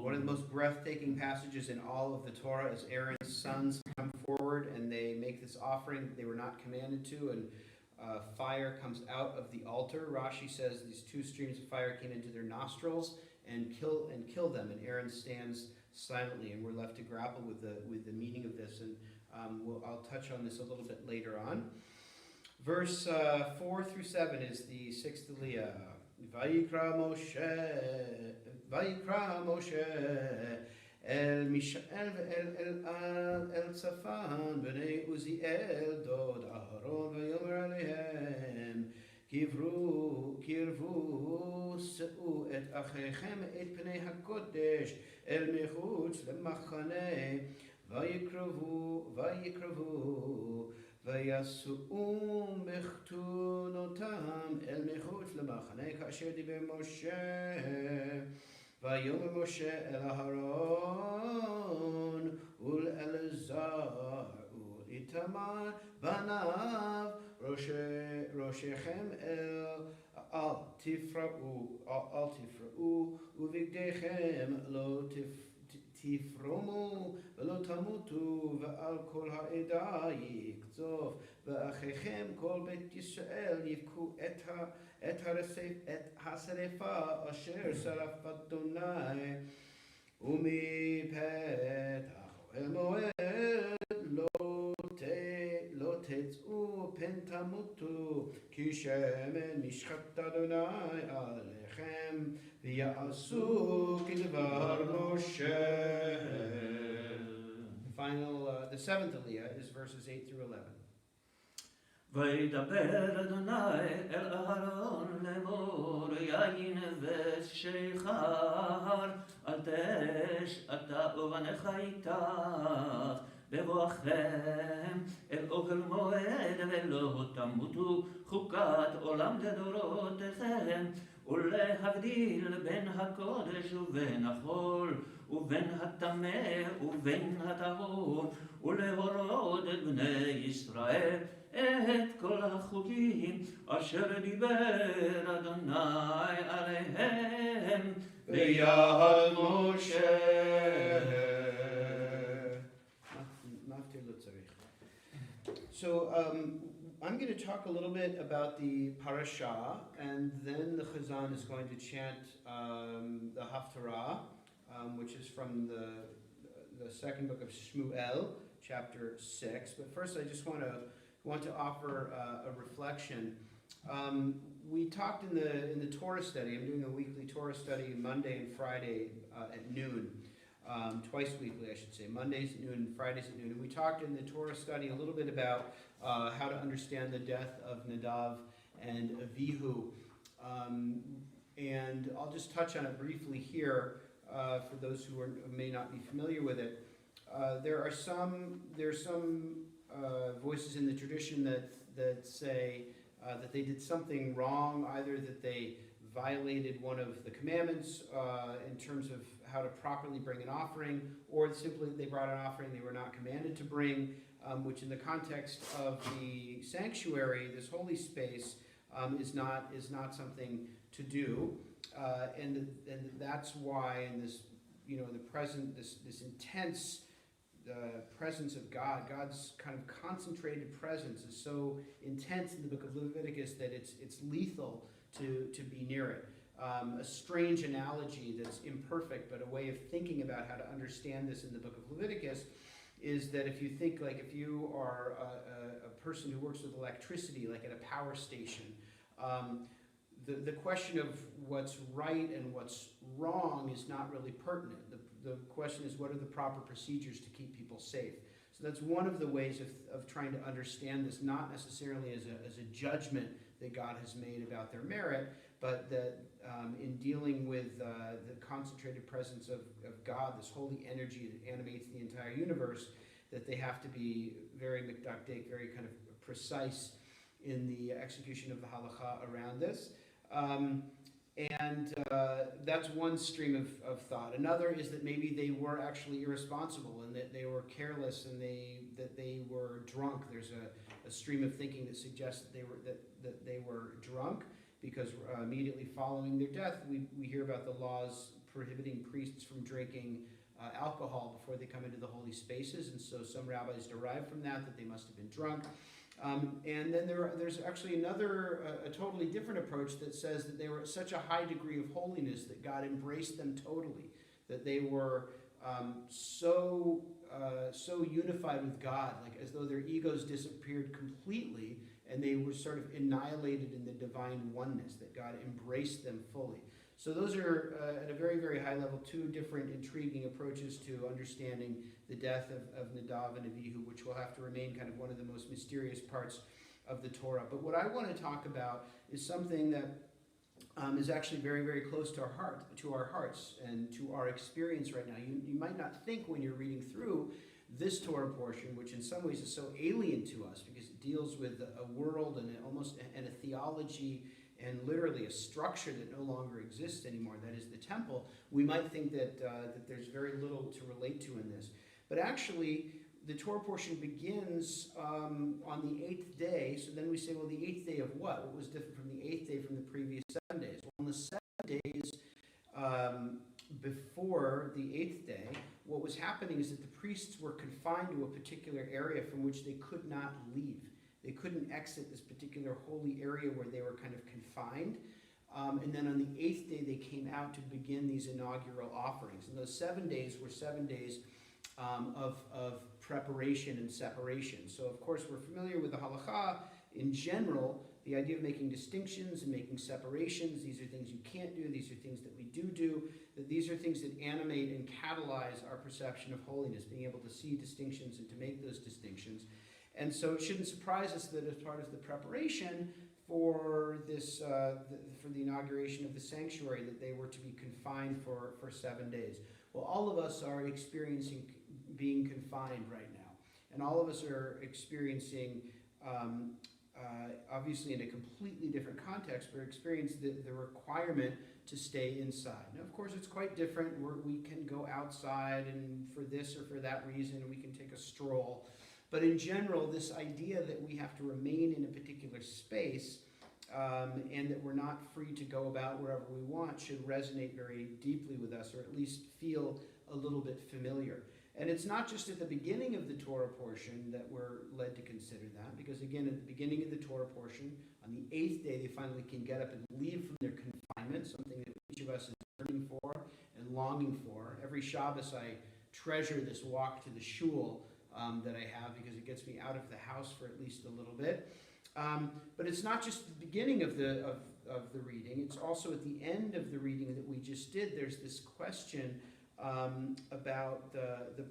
One of the most breathtaking passages in all of the Torah is Aaron's sons come forward and they make this offering that they were not commanded to, and fire comes out of the altar. Rashi says these two streams of fire came into their nostrils and kill them, and Aaron stands silently, and we're left to grapple with the meaning of this, and I'll touch on this a little bit later on. Verse 4 through 7 is the sixth Aliyah. Vayikra Moshe el Mishael el Tzafan b'nei Uziel dod Aharon, vayomer alehem kirvu שאו את אחיכם את פני הקודש אל מחוץ למחנה, ויקרבו ויסעו מחתונותם אל מחוץ למחנה כאשר דיבר משה. ויאמר משה אל אהרון ולאלעזר ולאיתמר בניו ראשיכם אל תפרעו ובגדיכם לא תפרומו ולא תמותו ועל כל העדה יקצוף ואחיכם כל בית ישראל יבכו את השרפה אשר שרף אדוני ומפתח אוהל מועד לא תצאו פן תמותו כי שמן משחת אדוני עליכם ויעשו כדבר משה. The seventh Aliyah is verses 8 through 11. וידבר אדוני אל אהרון לאמור יין ושיכר אל תש אתה ובניך איתך בבואכם אל אוהל מועד ולא תמותו חוקת עולם לדורותיכם ולהבדיל בין הקודש ובין החול ובין הטמא ובין הטהור ולהורות את בני ישראל את כל החוקים אשר דיבר אדוני עליהם ביד משה. So I'm going to talk a little bit about the parasha, and then the Chazan is going to chant the Haftarah, which is from the second book of Shmuel, chapter 6. But first, I just want to offer a reflection. We talked in the Torah study. I'm doing a weekly Torah study Monday and Friday at noon. Twice weekly, I should say, Mondays at noon, Fridays at noon. And we talked in the Torah study a little bit about how to understand the death of Nadav and Avihu. And I'll just touch on it briefly here for those who may not be familiar with it. There are some voices in the tradition that say that they did something wrong, either that they violated one of the commandments in terms of how to properly bring an offering, or simply they brought an offering they were not commanded to bring, which in the context of the sanctuary, this holy space, is not something to do, and that's why in this, the present, this intense presence of God, God's kind of concentrated presence is so intense in the book of Leviticus that it's lethal to be near it. A strange analogy that's imperfect, but a way of thinking about how to understand this in the book of Leviticus is that if you think like if you are a person who works with electricity, like at a power station, the question of what's right and what's wrong is not really pertinent. The question is, what are the proper procedures to keep people safe? So that's one of the ways of trying to understand this, not necessarily as a judgment that God has made about their merit, but that in dealing with the concentrated presence of God, this holy energy that animates the entire universe, that they have to be very mikdakdik, very kind of precise in the execution of the halakha around this. And that's one stream of thought. Another is that maybe they were actually irresponsible and that they were careless and that they were drunk. There's a stream of thinking that suggests that they were drunk, because immediately following their death, we hear about the laws prohibiting priests from drinking alcohol before they come into the holy spaces, and so some rabbis derive from that they must have been drunk. And then there's actually a totally different approach that says that they were at such a high degree of holiness that God embraced them totally, that they were so unified with God, like as though their egos disappeared completely, and they were sort of annihilated in the divine oneness, that God embraced them fully. So those are, at a very, very high level, two different intriguing approaches to understanding the death of Nadav and Avihu, which will have to remain kind of one of the most mysterious parts of the Torah. But what I want to talk about is something that is actually very, very close to our hearts, and to our experience right now. You might not think when you're reading through this Torah portion, which in some ways is so alien to us because it deals with a world and almost a theology and literally a structure that no longer exists anymore, that is the temple, we might think that, that there's very little to relate to in this. But actually, the Torah portion begins on the 8th day, so then we say, well, the 8th day of what? What was different from the 8th day from the previous 7 days? Well, on the 7 days before the 8th day, what was happening is that the priests were confined to a particular area from which they could not leave. They couldn't exit this particular holy area where they were kind of confined. And then on the 8th day, they came out to begin these inaugural offerings. And those 7 days were 7 days of preparation and separation. So, of course, we're familiar with the halakha in general, the idea of making distinctions and making separations. These are things you can't do. These are things that we do. That these are things that animate and catalyze our perception of holiness, being able to see distinctions and to make those distinctions. And so it shouldn't surprise us that as part of the preparation for this, for the inauguration of the sanctuary, that they were to be confined for 7 days. Well, all of us are experiencing being confined right now. And all of us are experiencing, obviously in a completely different context, but experience the requirement to stay inside. Now, of course, it's quite different. We can go outside and for this or for that reason, we can take a stroll. But in general, this idea that we have to remain in a particular space and that we're not free to go about wherever we want should resonate very deeply with us, or at least feel a little bit familiar. And it's not just at the beginning of the Torah portion that we're led to consider that, because again, at the beginning of the Torah portion, on the 8th day, they finally can get up and leave from their confinement, something that each of us is yearning for and longing for. Every Shabbos, I treasure this walk to the shul that I have, because it gets me out of the house for at least a little bit. But it's not just the beginning of the reading, it's also at the end of the reading that we just did. There's this question about the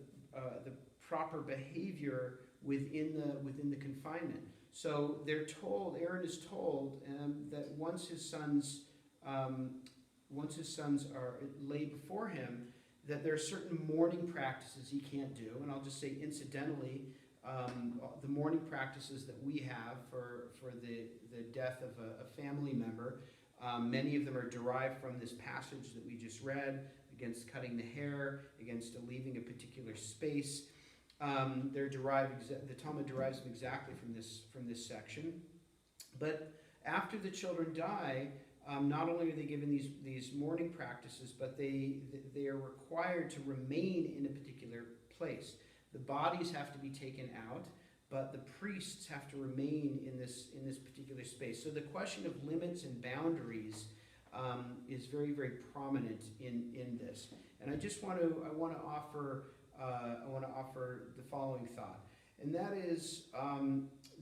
proper behavior within the confinement. So they're told, Aaron is told that once his sons are laid before him, that there are certain mourning practices he can't do. And I'll just say incidentally, the mourning practices that we have for the death of a family member, many of them are derived from this passage that we just read, against cutting the hair, against leaving a particular space. They're derived. The Talmud derives them exactly from this section. But after the children die, not only are they given these mourning practices, but they are required to remain in a particular place. The bodies have to be taken out, but the priests have to remain in this particular space. So the question of limits and boundaries is very, very prominent in this. And I want to offer the following thought, and that is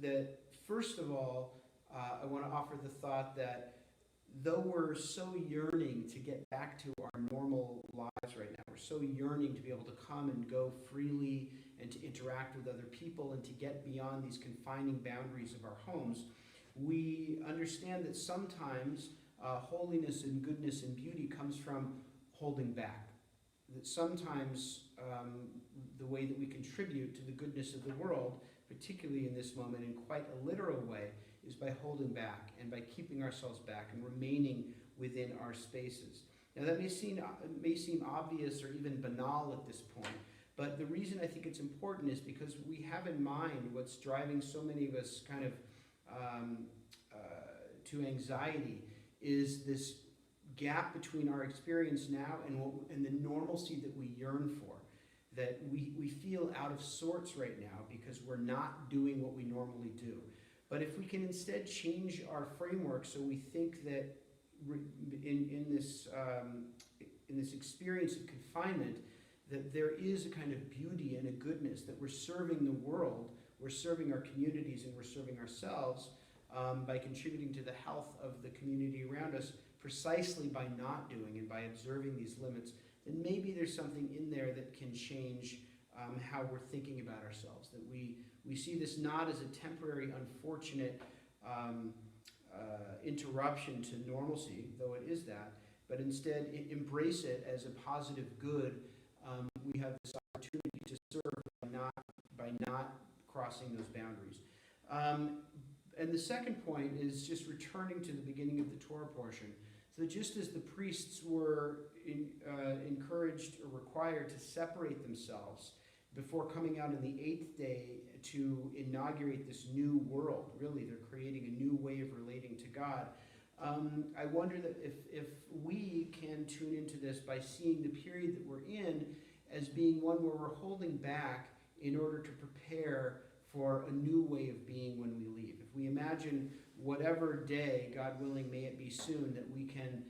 that first of all, I want to offer the thought that though we're so yearning to get back to our normal lives right now, we're so yearning to be able to come and go freely and to interact with other people and to get beyond these confining boundaries of our homes, we understand that sometimes holiness and goodness and beauty comes from holding back. That sometimes the way that we contribute to the goodness of the world, particularly in this moment in quite a literal way, is by holding back and by keeping ourselves back and remaining within our spaces. Now that may seem obvious or even banal at this point, but the reason I think it's important is because we have in mind what's driving so many of us kind of to anxiety is this gap between our experience now and the normalcy that we yearn for. That we feel out of sorts right now because we're not doing what we normally do. But if we can instead change our framework so we think that in this experience of confinement, that there is a kind of beauty and a goodness, that we're serving the world, we're serving our communities, and we're serving ourselves by contributing to the health of the community around us precisely by not doing and by observing these limits, then maybe there's something in there that can change how we're thinking about ourselves, that we see this not as a temporary, unfortunate interruption to normalcy, though it is that, but instead embrace it as a positive good. We have this opportunity to serve by not crossing those boundaries. And the second point is just returning to the beginning of the Torah portion. So just as the priests were encouraged or required to separate themselves before coming out on the 8th day to inaugurate this new world, really they're creating a new way of relating to God. I wonder that if we can tune into this by seeing the period that we're in as being one where we're holding back in order to prepare for a new way of being when we leave. If we imagine whatever day, God willing, may it be soon, that we can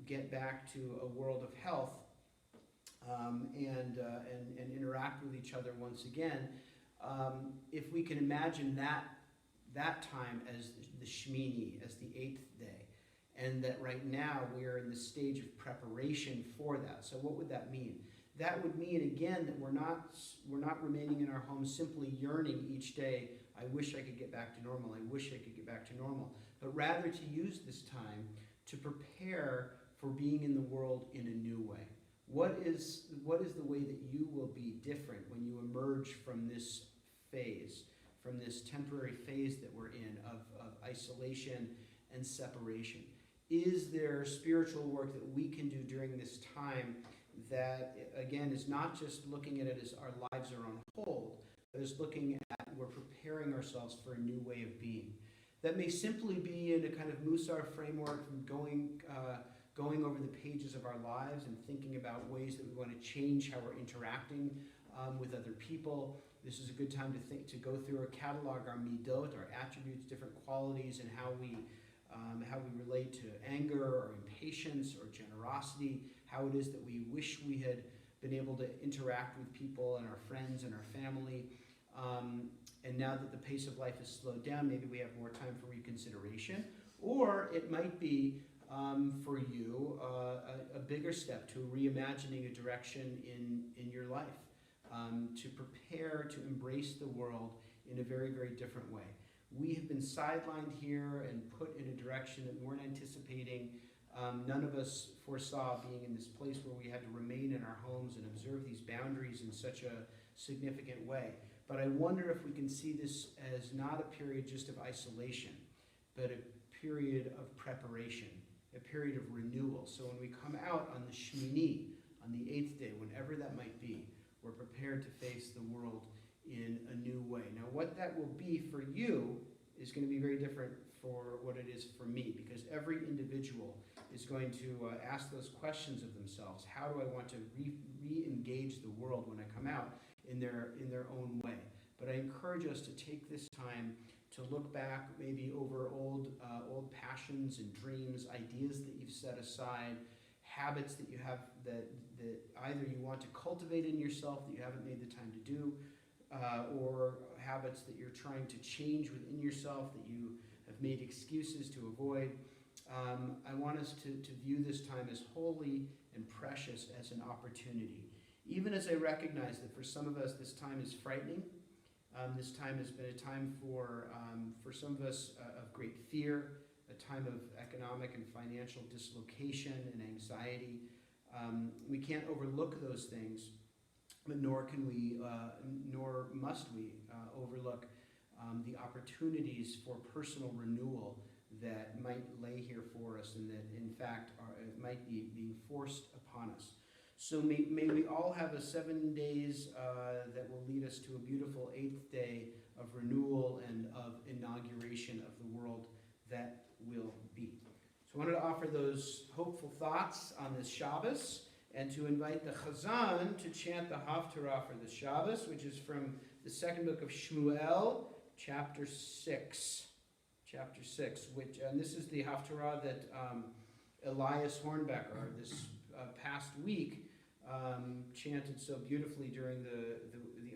get back to a world of health and interact with each other once again, if we can imagine that time as the Shmini, as the 8th day, and that right now we are in the stage of preparation for that. So what would that mean? That would mean, again, that we're not remaining in our homes simply yearning each day, I wish I could get back to normal, I wish I could get back to normal, but rather to use this time to prepare for being in the world in a new way. What is the way that you will be different when you emerge from this phase, from this temporary phase that we're in of isolation and separation? Is there spiritual work that we can do during this time that, again, is not just looking at it as our lives are on hold, but is looking at we're preparing ourselves for a new way of being? That may simply be in a kind of Musar framework from going over the pages of our lives and thinking about ways that we want to change how we're interacting with other people. This is a good time to go through or catalog our midot, our attributes, different qualities, and how we relate to anger or impatience or generosity, how it is that we wish we had been able to interact with people and our friends and our family. And now that the pace of life has slowed down, maybe we have more time for reconsideration. Or it might be, for you, a bigger step to reimagining a direction in your life, to prepare to embrace the world in a very, very different way. We have been sidelined here and put in a direction that we weren't anticipating. None of us foresaw being in this place where we had to remain in our homes and observe these boundaries in such a significant way. But I wonder if we can see this as not a period just of isolation, but a period of preparation, a period of renewal. So when we come out on the Shmini, on the 8th day, whenever that might be, we're prepared to face the world in a new way. Now, what that will be for you is going to be very different for what it is for me, because every individual is going to ask those questions of themselves. How do I want to re-engage the world when I come out in their own way? But I encourage us to take this time to look back maybe over old passions and dreams, ideas that you've set aside, habits that you have that either you want to cultivate in yourself that you haven't made the time to do, or habits that you're trying to change within yourself that you have made excuses to avoid. I want us to view this time as holy and precious, as an opportunity. Even as I recognize that for some of us this time is frightening. This time has been a time for some of us of great fear, a time of economic and financial dislocation and anxiety. We can't overlook those things, but nor must we overlook the opportunities for personal renewal that might lay here for us, and that in fact might be being forced upon us. So may we all have a 7 days that will lead us to a beautiful 8th day of renewal and of inauguration of the world that will be. So I wanted to offer those hopeful thoughts on this Shabbos, and to invite the Chazan to chant the Haftarah for the Shabbos, which is from the second book of Shmuel, chapter 6. And this is the Haftarah that Elias Hornbecker, this past week, chanted so beautifully during the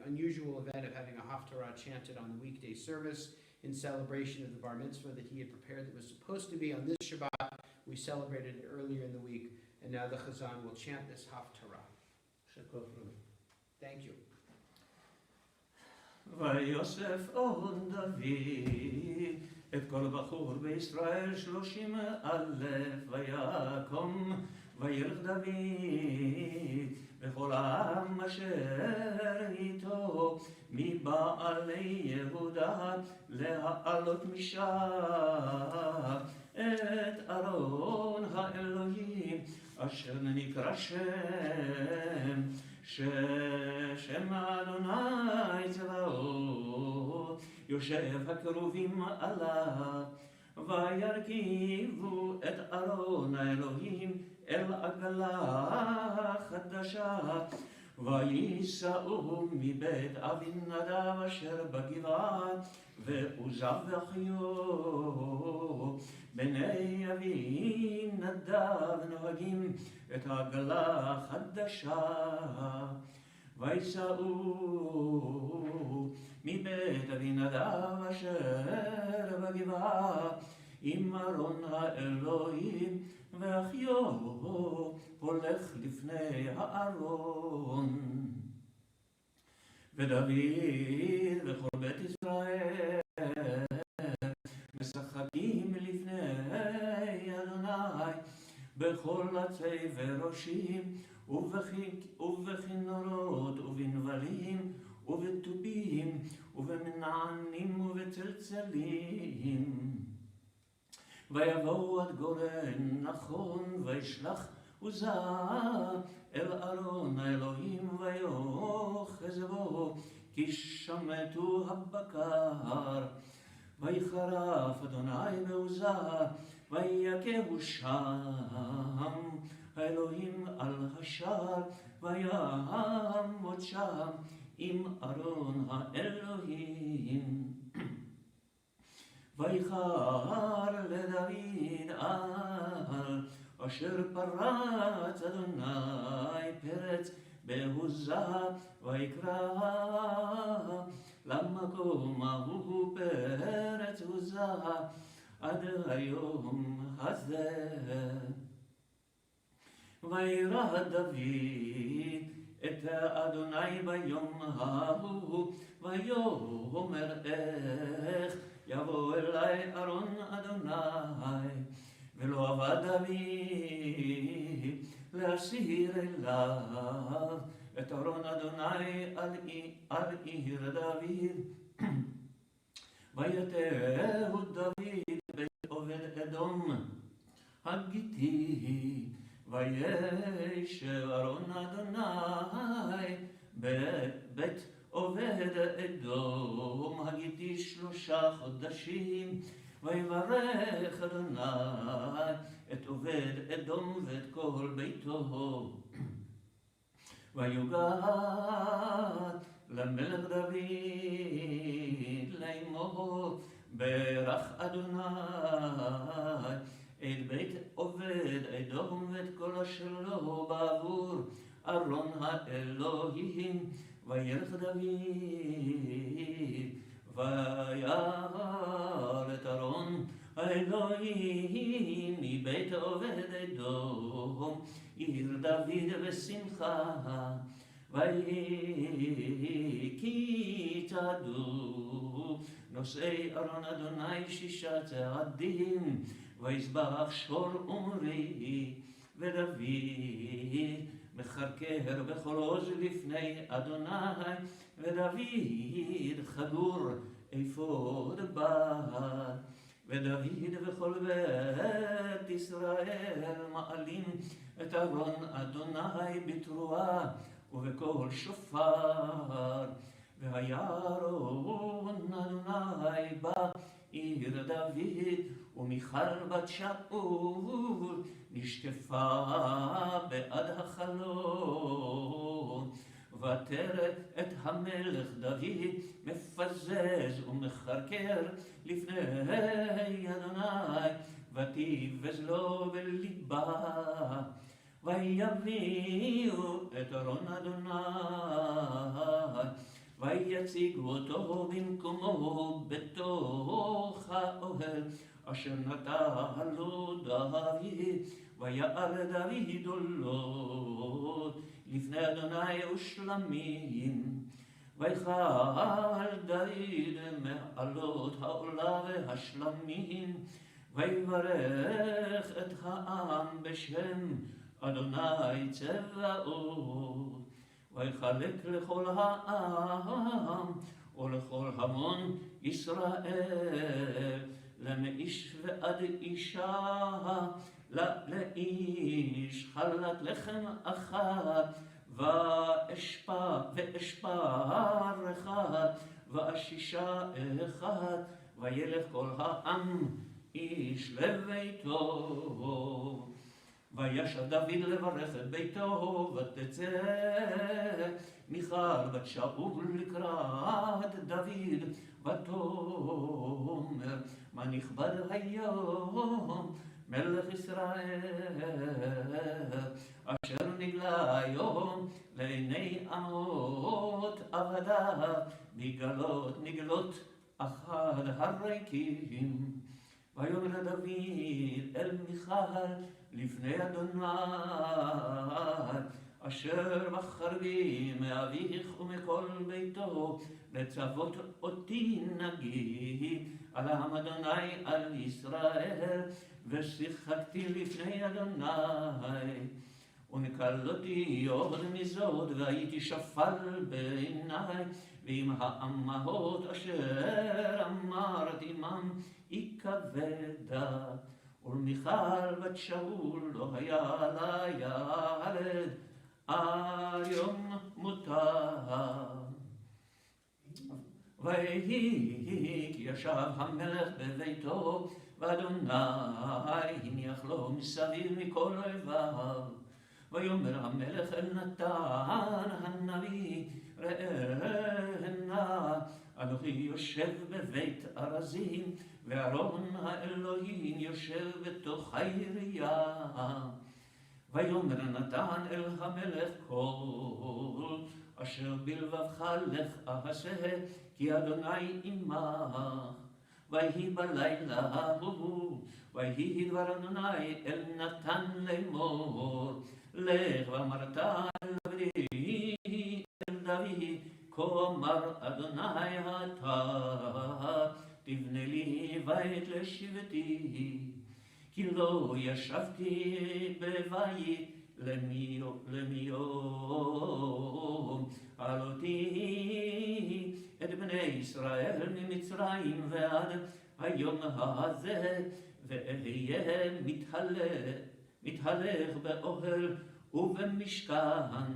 unusual event of having a Haftarah chanted on the weekday service in celebration of the bar mitzvah that he had prepared that was supposed to be on this Shabbat. We celebrated it earlier in the week, and now the Chazan will chant this Haftarah. Thank you. ויוסף און דוד את כל בחור בישראל 30,000 ויקום וילך דוד וכל העם אשר איתו מבעלי יהודה להעלות משם את ארון האלוהים אשר נקרא שם אדוני צבאות יושב הכרובים עליו וירכיבו את ארון האלוהים אל עגלה חדשה וייסעו מבית אבינדב אשר בגבעה ועוזב ואחיו בני אבינדב נוהגים את העגלה החדשה וייסעו מבית אבינדב אשר בגבעה עם ארון האלוהים ואחיו הולך לפני הארון ודוד וכל בית ישראל משחקים לפני אדוני בכל עצי וראשים ובכינורות ובנבלים ובתופים ובמנענים ובצלצלים ויבואו עד גורן נכון וישלח עוזה אל ארון האלוהים ויאחז בו כי שמטו הבקר ויחרף אדוני בעוזה ויכהו שם האלוהים על השער ויעמוד שם עם ארון האלוהים ויחר לדוד על אשר פרץ אדוני פרץ בעוזה ויקרא למקום ההוא פרץ עוזה עד היום הזה וירא דוד את אדוני ביום ההוא ויאמר איך יבוא אלי ארון אדוני ולא עבד דוד להסיר אליו את ארון אדוני על עיר דוד ויתהו דוד בית עובד אדום הגיתי וישב ארון אדוני בבית עובד אדום הגיתי 3 חודשים ויברך אדוני את עובד אדום ואת כל ביתו ויוגד למלך דוד לאמור ברך אדוני את בית עובד אדום ואת כל אשר לו בעבור ארון האלוהים וילך דוד וירא את ארון האלוהים מבית עובד אדום עיר דוד בשמחה כי צעדו נושאי ארון אדוני 6 צעדים ויזבח שור עמרי ודוד מחרקר בכל עוז לפני אדוני ודוד חגור אפוד בד ודוד וכל בית ישראל מעלים את ארון אדוני בתרועה ובקול שופר והיה ארון אדוני בעיר דוד ומיכל בת שאול נשטפה בעד החלון ותרא את המלך דוד מפזז ומחרקר לפני אדוני ותיבז לו בליבה ויביאו את ארון אדוני ויציגו אותו במקומו בתוך האוהל אשר נטע לו דוד ויעל דוד עולות לפני אדוני ושלמים ויכל דוד מעלות העולה והשלמים ויברך את העם בשם אדוני צבאות, ויחלק לכל העם ולכל המון ישראל, למאיש ועד אישה, לאיש חלת לחם אחת, ואשפר אחד, ואשישה אחד, וילך כל העם איש לביתו. וישב דוד לברך את ביתו, ותצא מיכל בת שאול לקראת דוד, ותאמר מה נכבד היום מלך ישראל, אשר נגלה היום לעיני אמות עבדיו, נגלות אחד הריקים. ויאמר דוד אל מיכל לפני אדוני, אשר בחר בי מאביך ומכל ביתו, לצוות אותי נגיד על העם אדוני על ישראל, ושיחקתי לפני אדוני, ונקלותי עוד מזוד, והייתי שפל בעיני, ועם האמהות אשר אמרתי עמם יכבדה. ולמיכל בת שאול לא היה לה ילד עד יום מותה. ויהי כי ישב המלך בביתו, ואדוני הניח לו מסביב מכל אויביו. ויאמר המלך אל נתן הנביא, ראה נא, אנוכי יושב בבית ארזים, וארון האלוהים יושב בתוך העירייה. ויאמר נתן אל המלך, כל אשר בלבבך לך אעשה, כי אדוני עמך. ויהי בלילה ההוא, ויהי דבר אדוני אל נתן לאמור, לך ואמרת אל עבדי אל דוד, כה אמר אדוני אתה תבנה לי בית לשבטי, כי לא ישבתי בבית למיום עלותי את בני ישראל ממצרים ועד היום הזה, ואהיה מתהלך באוהל ובמשכן,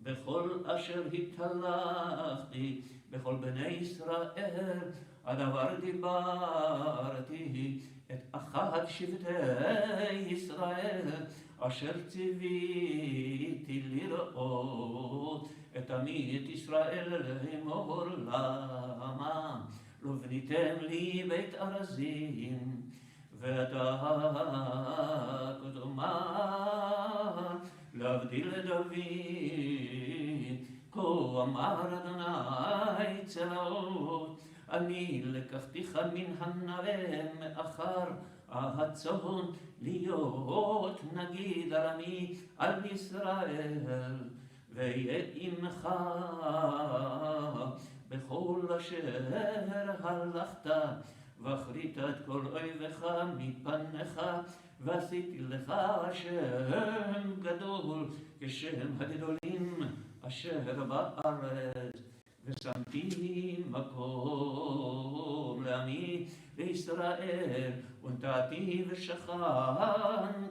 בכל אשר התהלכתי בכל בני ישראל, הדבר דיברתי את אחד שבטי ישראל, אשר ציוויתי לראות את עמי את ישראל, לאמור למה לא בניתם לי בית ארזים, ואתה כתאמר לעבדי לדוד, כה אמר אדוני צבאות, אני לקחתיך מן הנווה מאחר הצאן, להיות נגיד על עמי על ישראל, ואהיה עמך בכל אשר הלכת, ואכרית את כל אויביך מפניך, ועשיתי לך שם גדול כשם הגדולים אשר בארץ, ושמתי מקום לעמי לישראל, ונטעתי ושכן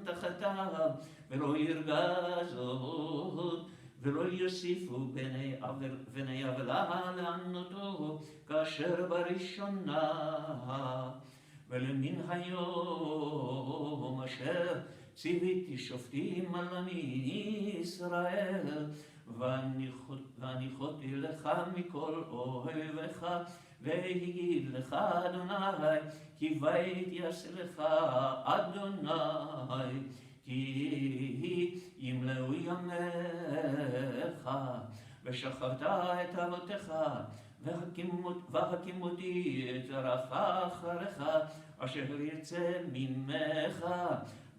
תחתיו, ולא ירגז עוד, ולא יוסיפו בני עוולה לענותו כאשר בראשונה. ולמן היום אשר ציוויתי שופטים על עמי ישראל, והניחותי לך מכל אוהביך, והגיד לך אדוני, כי בית יעשה לך אדוני, כי ימלאו ימיך, ושכבת את אבותיך, והקימותי את זרעך אחריך, אשר יצא ממך,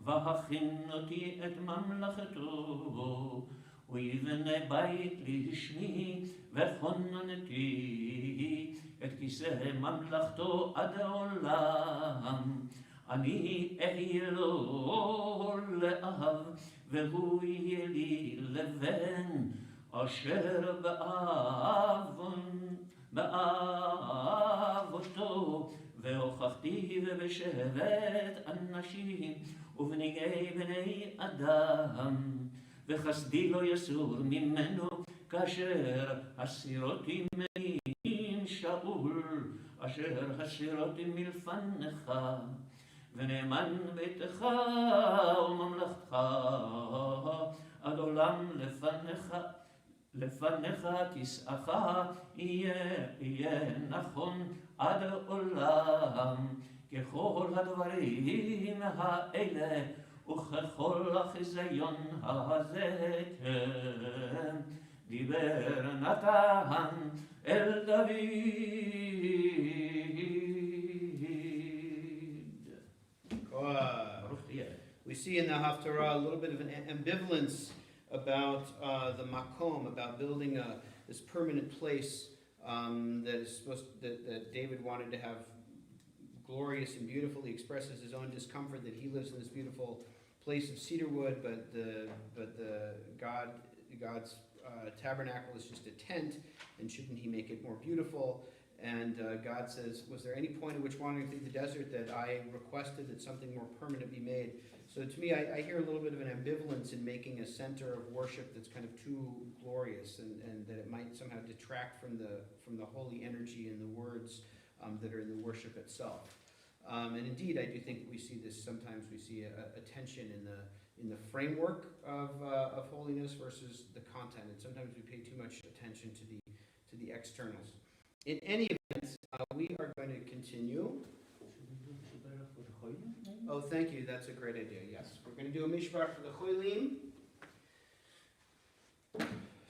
והכינותי את ממלכתו, ויבנה בית לשמי, וכוננתי את כיסא ממלכתו עד העולם. אני אהיה לו לאב, והוא יהיה לי לבן אשר באב אותו, והוכחתי ובשבט אנשים ובנגעי בני אדם, וחסדי לא יסור ממנו, כאשר הסירותי מעם שאול, אשר הסירותי מלפניך, ונאמן ביתך וממלכתך עד עולם לפניך כסאך יהיה נכון עד עולם, ככל הדברים האלה וככל החיזיון הזה כן דיבר נתן אל דוד. We see in the Haftarah a little bit of an ambivalence about the makom, about building this permanent place that is that David wanted to have glorious and beautiful. He expresses his own discomfort that he lives in this beautiful place of cedar wood, but God's tabernacle is just a tent, and shouldn't he make it more beautiful? And God says, was there any point at which wandering through the desert that I requested that something more permanent be made? So to me, I hear a little bit of an ambivalence in making a center of worship that's kind of too glorious, and that it might somehow detract from the holy energy and the words that are in the worship itself. And indeed, I do think we see this. Sometimes we see a tension in the framework of holiness versus the content, and sometimes we pay too much attention to the externals. In any event, we are going to continue. Oh, thank you. That's a great idea. Yes, we're going to do a mishbar for the cholim.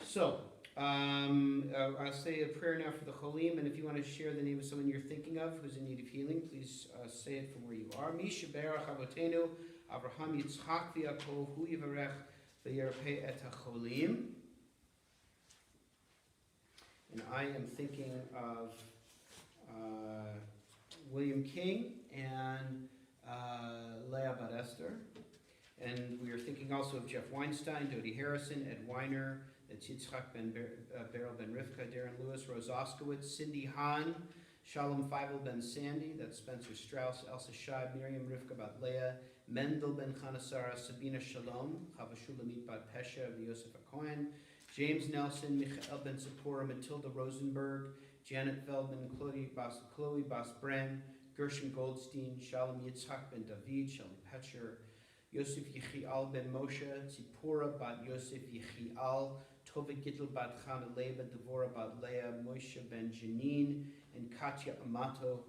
So, I'll say a prayer now for the cholim, and if you want to share the name of someone you're thinking of who's in need of healing, please say it from where you are. Misha berach avotenu Avraham Yitzchak v'Yaakov hu yivarech v'yerpeh et hacholim. And I am thinking of William King and Leah Bat Esther. And we are thinking also of Jeff Weinstein, Dodie Harrison, Ed Weiner, that's Yitzchak Beryl Ben Rivka, Darren Lewis, Rose Oskowitz, Cindy Hahn, Shalom Feibel Ben Sandy, that's Spencer Strauss, Elsa Scheib, Miriam Rivka Bat Leah, Mendel Ben Chanasara, Sabina Shalom, Chava Shulamit Bat Pesha, Yosef Cohen, James Nelson, Michael Ben Zipporah, Matilda Rosenberg, Janet Feldman, Chloe Bas Bren, Gershon Goldstein, Shalom Yitzhak Ben David, Shelly Petcher, Yosef Yechial Ben Moshe, Zipporah Bat Yosef Yechial, Tova Gittel Bat Chana Leba, Devorah Bat Leah, Moshe Ben Janine, and Katya Amato.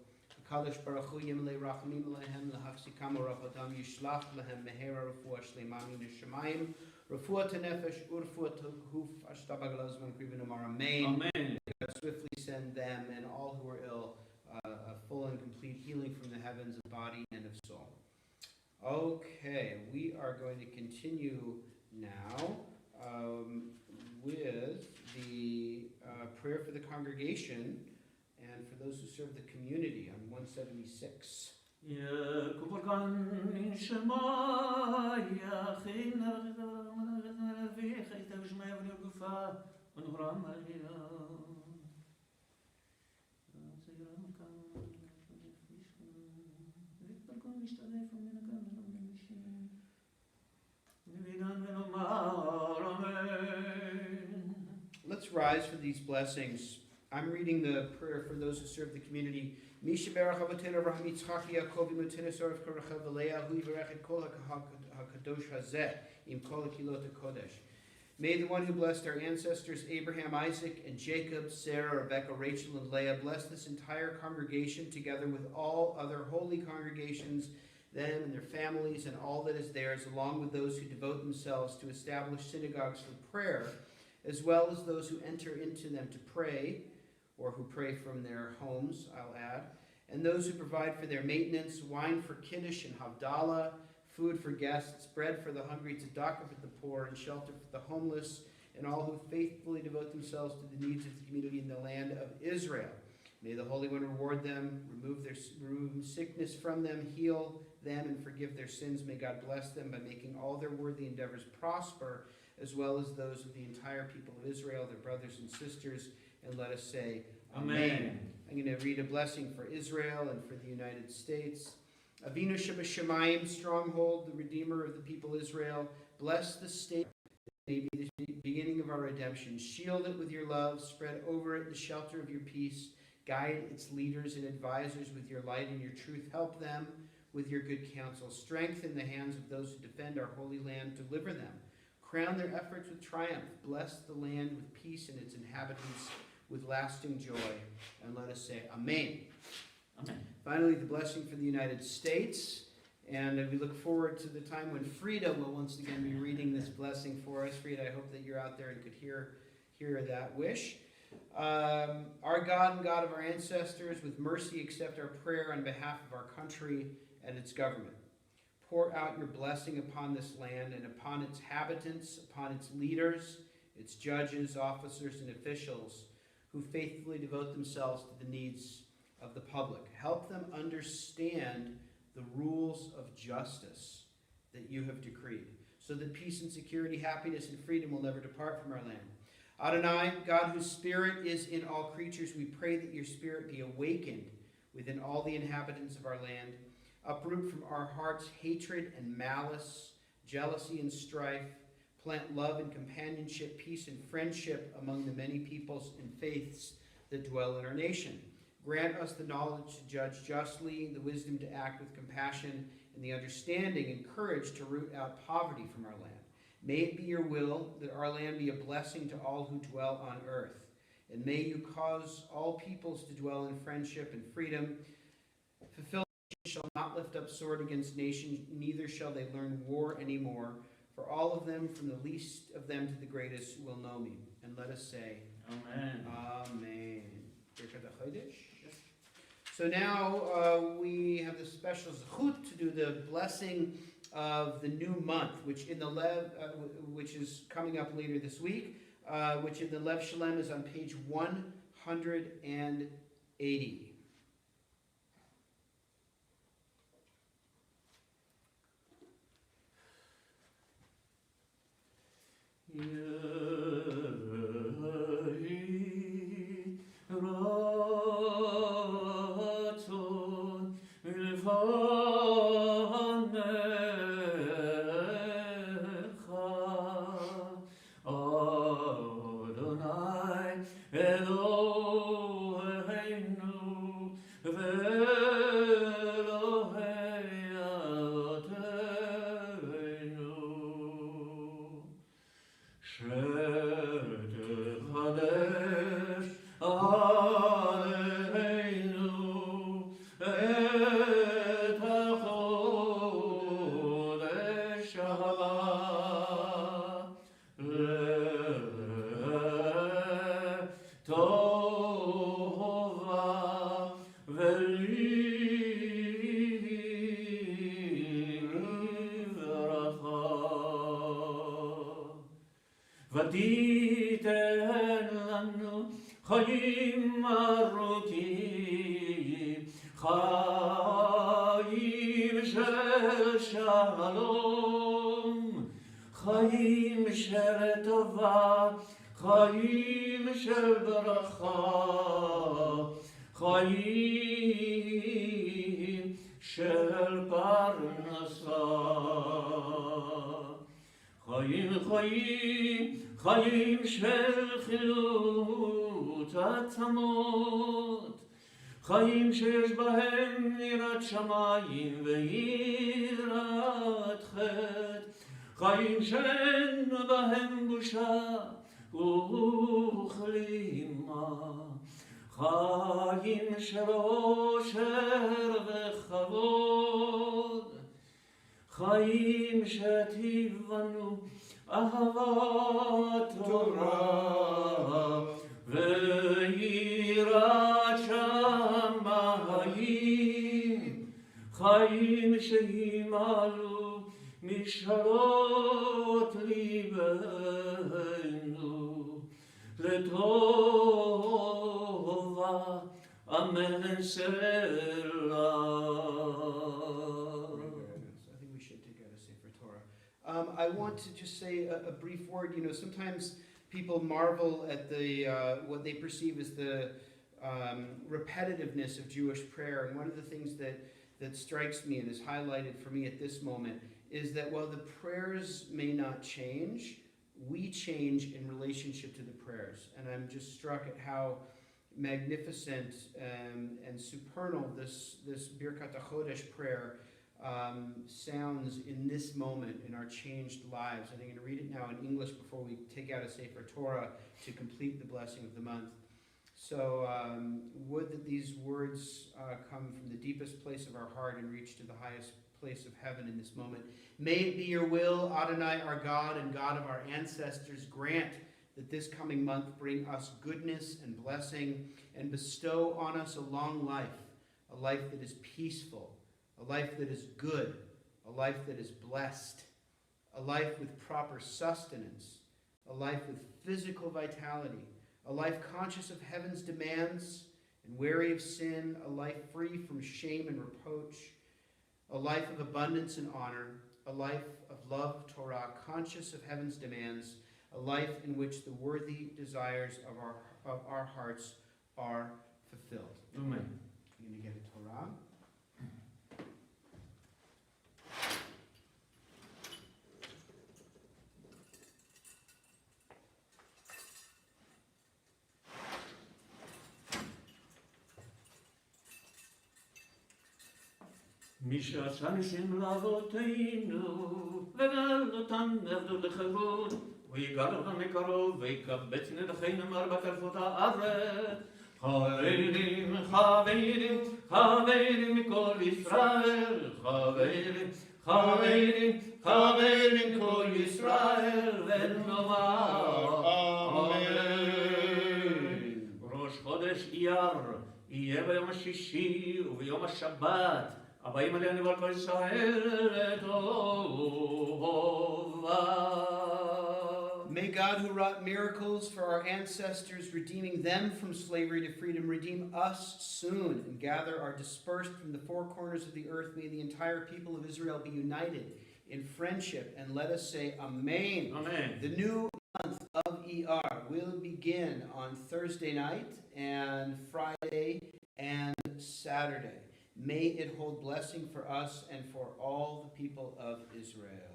Kadosh Baruch Hu Yimlei Rachamim Lehem Lahachsikam Rachodam Yishlach Lehem Mehera Refuah Shleima Min Hashemayim Refuah Tenefesh Urfuah Huf Ashtabagalazman Krivinumar Amen. Amen. God swiftly send them and all who are ill a full and complete healing from the heavens of body and of soul. Okay, we are going to continue now with the prayer for the congregation and for those who serve the community on 176. Let's rise for these blessings. I'm reading the prayer for those who serve the community. Misha berach avotenu Avraham Yitzchak Yaakov imotenu soref korachav v'leah hu yivarech et kol hakadosh hazeh im kol hakilot hakodesh. May the one who blessed our ancestors Abraham, Isaac, and Jacob, Sarah, Rebecca, Rachel, and Leah bless this entire congregation together with all other holy congregations, them and their families and all that is theirs, along with those who devote themselves to establish synagogues for prayer, as well as those who enter into them to pray, or who pray from their homes, I'll add, and those who provide for their maintenance, wine for Kiddush and Havdalah, food for guests, bread for the hungry, tzedakah for the poor, and shelter for the homeless, and all who faithfully devote themselves to the needs of the community in the land of Israel. May the Holy One reward them, remove sickness from them, heal them and forgive their sins. May God bless them by making all their worthy endeavors prosper, as well as those of the entire people of Israel, their brothers and sisters. And let us say, Amen. I'm going to read a blessing for Israel and for the United States. Avinu Shabbat stronghold, the Redeemer of the people Israel, bless the state, may be the beginning of our redemption. Shield it with your love, spread over it the shelter of your peace. Guide its leaders and advisors with your light and your truth. Help them with your good counsel. Strengthen the hands of those who defend our holy land. Deliver them. Crown their efforts with triumph. Bless the land with peace and its inhabitants with lasting joy. And let us say, Amen. Amen. Finally, the blessing for the United States. And we look forward to the time when Frida will once again be reading this blessing for us. Frida, I hope that you're out there and could hear that wish. Our God and God of our ancestors, with mercy accept our prayer on behalf of our country and its government. Pour out your blessing upon this land and upon its inhabitants, upon its leaders, its judges, officers, and officials who faithfully devote themselves to the needs of the public. Help them understand the rules of justice that you have decreed, so that peace and security, happiness and freedom will never depart from our land. Adonai, God whose spirit is in all creatures, we pray that your spirit be awakened within all the inhabitants of our land. Uproot from our hearts hatred and malice, jealousy and strife. Plant love and companionship, peace and friendship among the many peoples and faiths that dwell in our nation. Grant us the knowledge to judge justly, the wisdom to act with compassion, and the understanding and courage to root out poverty from our land. May it be your will that our land be a blessing to all who dwell on earth. And may you cause all peoples to dwell in friendship and freedom. Fulfill shall not lift up sword against nation, neither shall they learn war anymore. For all of them, from the least of them to the greatest, will know me. And let us say, Amen. Amen. So now we have the special zechut to do the blessing of the new month, which in the which is coming up later this week, which in the Lev Shalem is on page 180. ותיתן לנו חיים ארוכים, חיים של שלום, חיים של טובה, חיים של ברכה, חיים של פרנסה. חיים, חיים, חיים של חיות עצמות, חיים שיש בהם יראת שמיים ויראת חטא, חיים שאין בהם בושה וכלימה, חיים של אושר וכבוד, חיים שתיבנו אהבת תורה ויראת שמיים, חיים שימלאו משאלות ליבנו לטובה, אמן סלע. I want to just say a brief word. You know, sometimes people marvel at the what they perceive as the repetitiveness of Jewish prayer. And one of the things that strikes me and is highlighted for me at this moment is that while the prayers may not change, we change in relationship to the prayers. And I'm just struck at how magnificent and supernal this Birkat HaChodesh prayer sounds in this moment in our changed lives. And I'm going to read it now in English before we take out a Sefer Torah to complete the blessing of the month. So would that these words come from the deepest place of our heart and reach to the highest place of heaven in this moment. May it be your will, Adonai, our God and God of our ancestors, grant that this coming month bring us goodness and blessing and bestow on us a long life, a life that is peaceful, a life that is good, a life that is blessed, a life with proper sustenance, a life with physical vitality, a life conscious of heaven's demands and wary of sin, a life free from shame and reproach, a life of abundance and honor, a life of love, Torah, conscious of heaven's demands, a life in which the worthy desires of our hearts are fulfilled. Amen. I'm going to get a Torah. מי שעשה ניסים לאבותינו, וגאל אותם מעבדות לחירות, ויגאל אותם מקרוב, ויקבץ נדחינו מארבע כנפות הארץ. חברים, חברים, חברים מכל ישראל, חברים, חברים, חברים כל ישראל, ונאמר אמן. ראש חודש אייר יהיה ביום השישי וביום השבת, הבאים עלינו ועל כל ישראל לטובה. May God, who wrought miracles for our ancestors, redeeming them from slavery to freedom, redeem us soon and gather our dispersed from the four corners of the earth. May the entire people of Israel be united in friendship, and let us say Amen. Amen. The new month of ER will begin on Thursday night and Friday and Saturday. May it hold blessing for us and for all the people of Israel.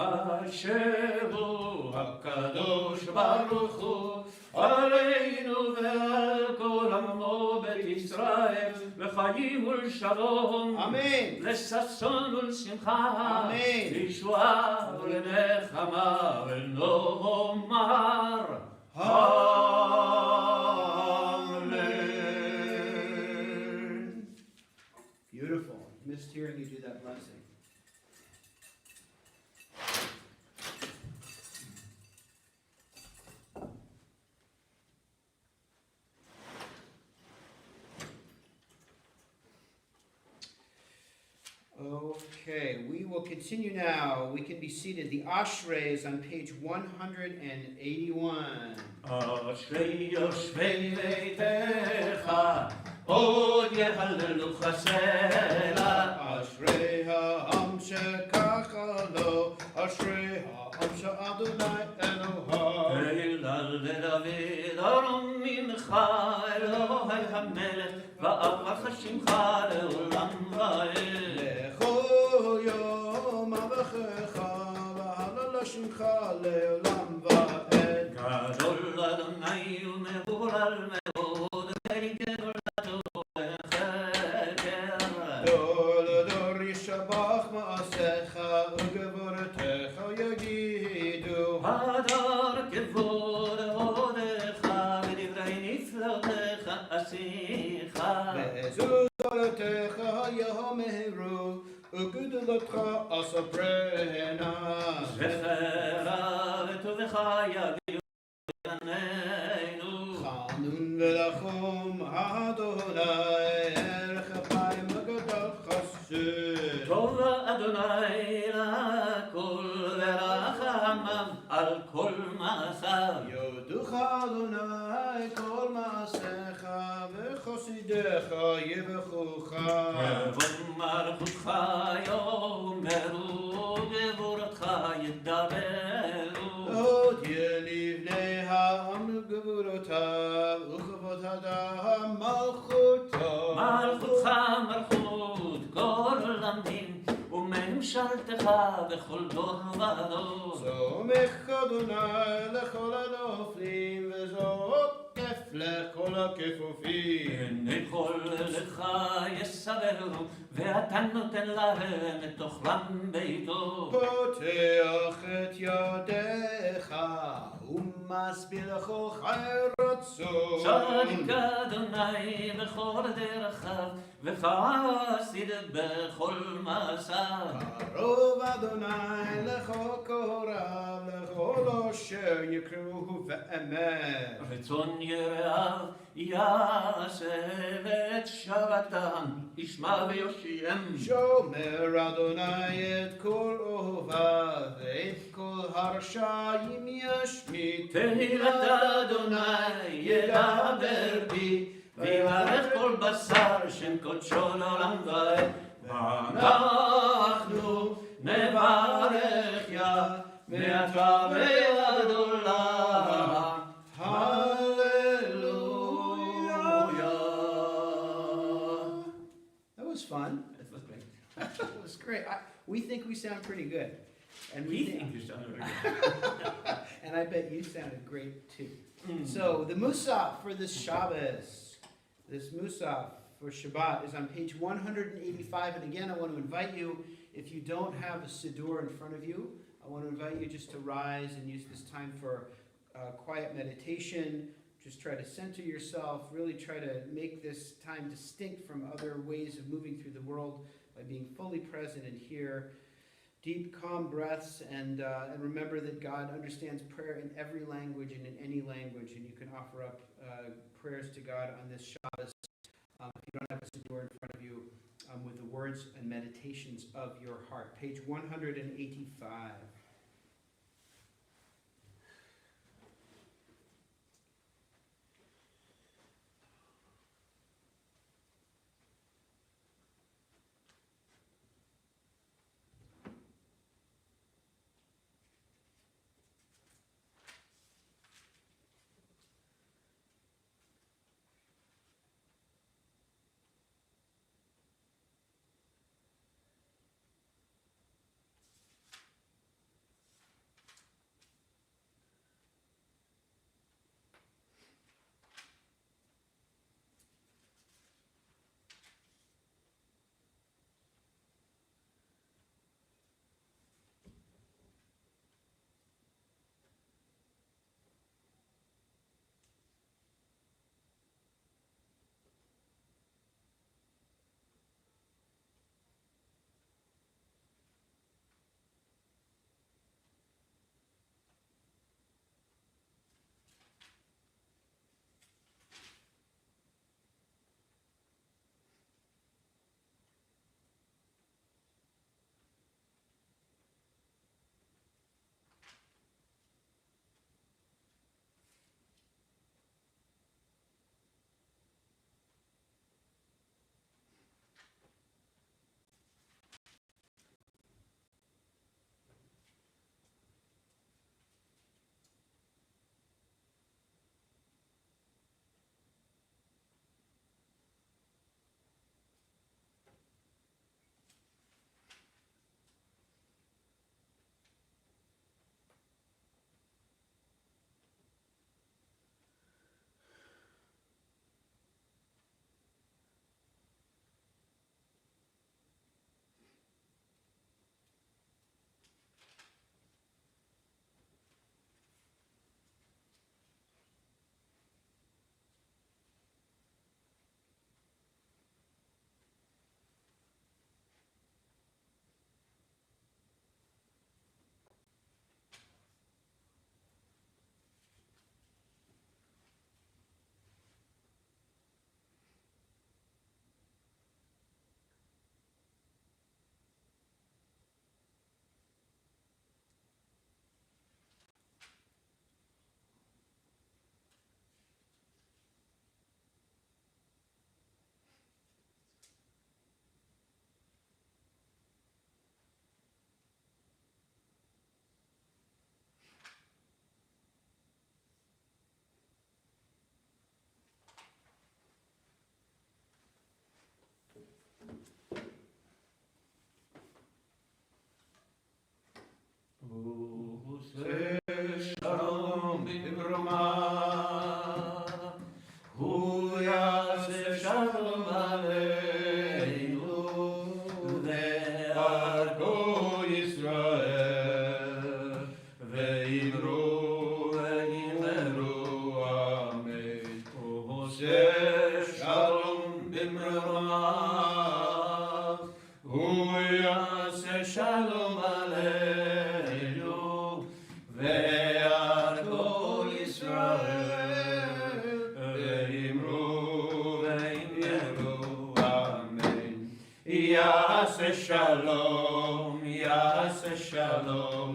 יחשבו הקדוש ברוך הוא עלינו ועל כל עמו בית ישראל לחיים ולשלום, Amen. לששון ולשמחה, Amen. לישועה ולנחמה, ונאמר אמן. Beautiful. Missed hearing you do that blessing. Okay, we will continue now. We can be seated. The Ashrei is on page 181. אשרי יושבי ביתך, עוד יהללוך סלע. אשרי העם שככה לו, אשרי העם שאדוני אלוהיו. הלל לדוד ארום ממך, אלוהי המלך, ואברך שמך לעולם ועד. לכל יום אברכך, והלל שמך לעולם ועד. גדול אדוני ומהולל מאוד, גדולתו וחקר. דור לדור ישבח מעשיך, וגבורתך יגידו. הדר כבוד הודך, ודברי נפלאותיך אשיך. ועזוזתך יאמרו, וגדולתך אספרנה. זכרה וטובך יביאו בנינו. חנון ולחום אדוני, ערך אפיים וגדול חסד. טוב אדוני לכל ורחמיו על כל מעשיו. יודוך אדוני כל מעשיך, וחסידיך יברכוך. כבוד מלכותך יאמרו ממשלתך בכל דור ודור. סומך אדוני לכל הנופלים, וזוקף לכל הכפופים. עיני כל לך יסברו, ואתה נותן להם את אוכלם ביתו. פותח את ידיך, ומסביר לכל רצון. צדיק אדוני בכל דרכיו, וחסיד בכל מעשיו. קרוב אדוני לכל קורב, לכל אשר יקראו באמת. רצון יראיו יעשה, ואת שבתם ישמע ויושיעם. שומר אדוני את כל אוהביו, ואת כל הרשעים ישמיט. תהילת אדוני ידבר בי, ויברך כל בשר שם קודשו לעולם ועד. ואנחנו נברך יה מעתה ועד עולם. Hallelujah. That was fun. That was great. That was great. We think we sound pretty good. And We think you sound very good. and I bet you sounded great too. So the Musaf for this Shabbos, this Musaf for Shabbat is on page 185. And again, I want to invite you, if you don't have a Siddur in front of you, I want to invite you just to rise and use this time for quiet meditation. Just try to center yourself, really try to make this time distinct from other ways of moving through the world by being fully present and here. Deep, calm breaths, and remember that God understands prayer in every language and in any language, and you can offer up prayers to God on this Shabbos. If you don't have a Siddur in front of you, with the words and meditations of your heart. Page 185. shalom aleinu ve'al kol Yisrael ve'imru amen. Yaseh shalom, Yaseh shalom,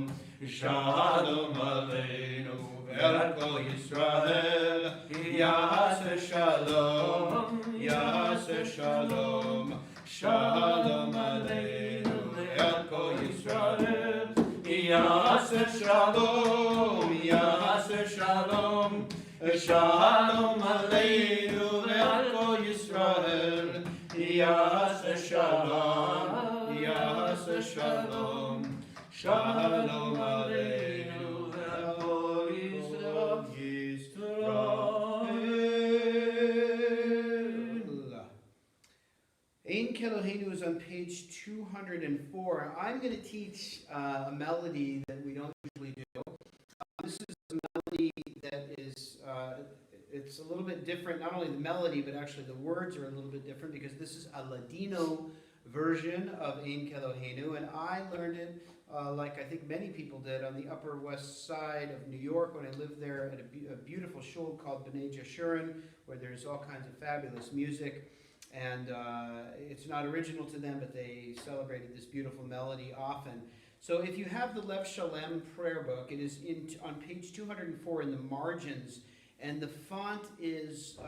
shalom aleinu ve'al kol Yisrael. Yaseh shalom, Yaseh shalom, shalom aleinu ve'al kol Yisrael. Yaseh shalom, Yaseh shalom, shalom aleinu ve'al kol Yisrael. Yaseh shalom, Yaseh shalom, shalom aleinu ve'al kol Yisrael. Ein Kelohenu is on page 204. I'm going to teach a melody that we don't usually do. This is a melody that is, it's a little bit different, not only the melody, but actually the words are a little bit different because this is a Ladino version of Ein Kelohenu, and I learned it, like I think many people did, on the Upper West Side of New York when I lived there at a beautiful shul called B'nai Jeshurun, where there's all kinds of fabulous music. And it's not original to them, but they celebrated this beautiful melody often. So if you have the Lev Shalem prayer book, it is on page 204 in the margins, and the font is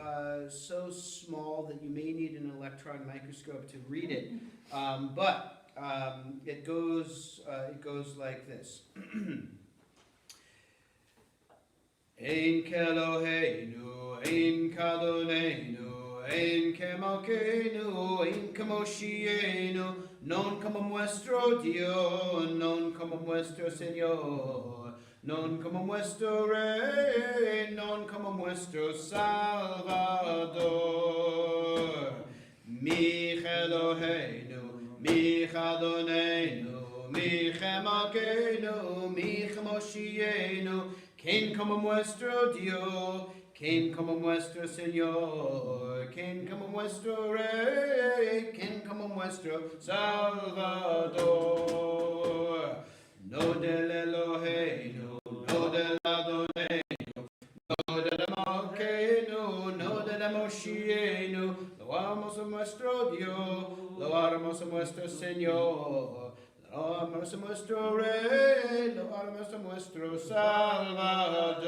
so small that you may need an electron microscope to read it. But it goes like this. Ein Kelohenu, Ein Kadonenu, Ein Kemalkeinu, Ein Kamoshienu, non como nuestro Dios, non como nuestro Señor, non como nuestro Rey, non como nuestro Salvador. Mi Eloheinu, mi Adonenu, mi Kemalkeinu, mi Kamoshienu, quien como nuestro Dios, quien como nuestro Señor, quien como nuestro Rey, quien como nuestro Salvador. No del Eloheinu, no del Adonenu, no del Malkeinu, no del Moshienu, lo amamos a nuestro Dios, lo amamos a nuestro Señor, lo amamos a nuestro Rey, lo amamos a nuestro Salvador.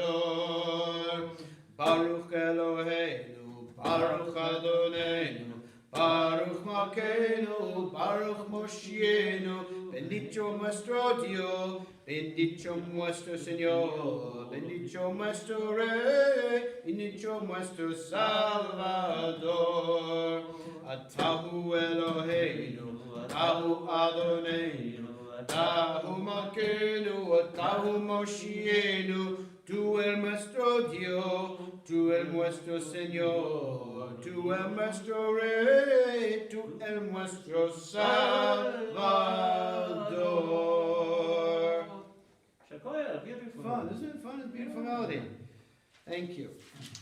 Baruch Eloheinu, Baruch Adonenu, Baruch Malkeinu, Baruch Moshienu, bendito nuestro Dios, bendito nuestro Señor, bendito nuestro Rey, bendito nuestro Salvador. Atahu Eloheinu, Atahu Adonenu, Atahu Malkeinu, Atahu Moshienu, tú el nuestro Dios, tú el nuestro Señor, tú el nuestro Rey, tú el nuestro Salvador. Beautiful. Fun, isn't it fun? It's a beautiful melody. Thank you.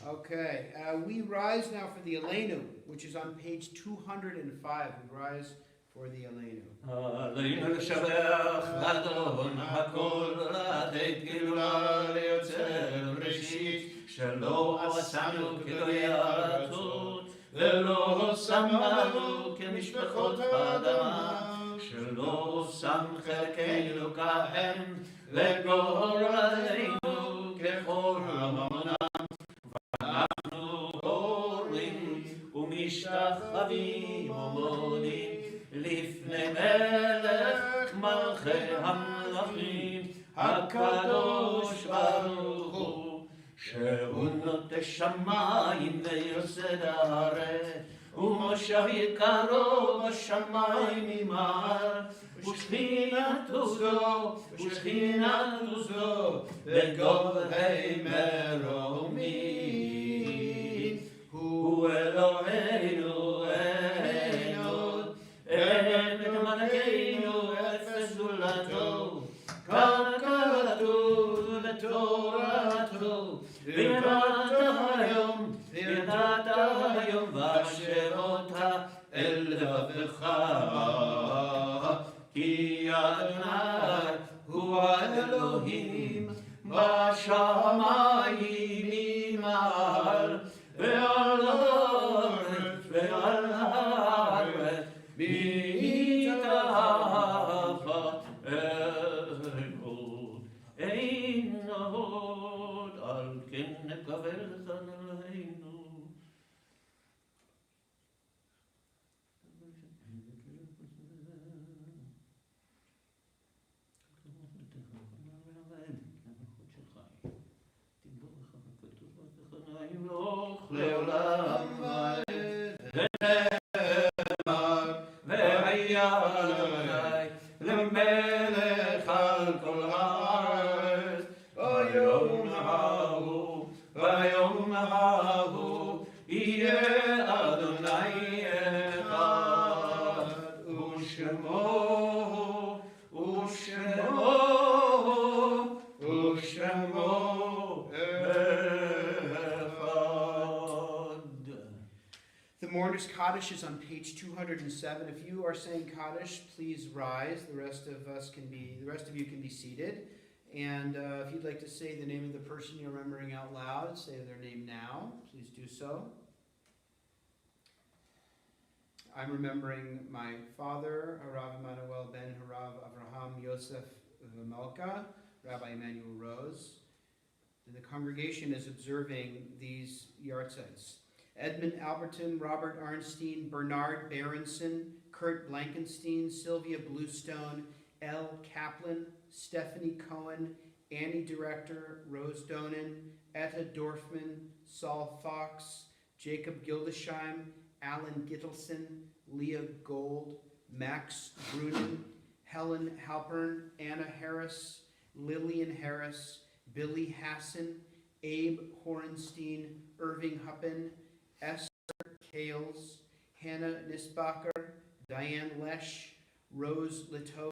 Okay, we rise now for the Aleinu, which is on page 205. We rise for the Aleinu. עלינו לשבח אדון הכל, לתת גאולה ליוצר בראשית, שלא עשנו כגויי ארצות, ולא שמנו כמשפחות האדמה, שלא שם חלקנו כהם, לגורלנו ככל הממונם, ואנחנו הורים ומשתחווים ומודים לפני מלך מלכי המלכים, הקדוש ברוך הוא, שהוא נוטה שמיים ויוסד הארץ, ומושב יקרו בשמיים ממעל, ושכינתו זו, ושכינתו זו, בגובה מרומים. הוא אלוהינו אין מלכנו אפס זולתו, כך כתוב בתורתו, וידעת היום ואשר אותה אל לבבך, כי אדוני האלוהים בשמיים ממעל ועל הארץ ועל הארץ מתחת אלינו אין עוד על כן נקבל לכאן אלינו לעולם ועד ונאמר והיה אדוני למלך על כל הארץ ביום ההוא יהיה אדוני אחד ושמו The Mourner's Kaddish is on page 207. If you are saying Kaddish, please rise. The rest of you can be seated. And if you'd like to say the name of the person you're remembering out loud, say their name now. Please do so. I'm remembering my father, Harav Emanuel ben Harav Avraham Yosef Melka, Rabbi Emmanuel Rose. And the congregation is observing these yahrzeits. Edmund Alberton, Robert Arnstein, Bernard Berenson, Kurt Blankenstein, Sylvia Bluestone, L. Kaplan, Stephanie Cohen, Annie Director, Rose Donan, Etta Dorfman, Saul Fox, Jacob Gildesheim, Alan Gittelson, Leah Gold, Max Brunin, Helen Halpern, Anna Harris, Lillian Harris, Billy Hassan, Abe Horenstein, Irving Huppen, Esther Kales, Hannah Nisbacher, Diane Lesh, Rose Litoff,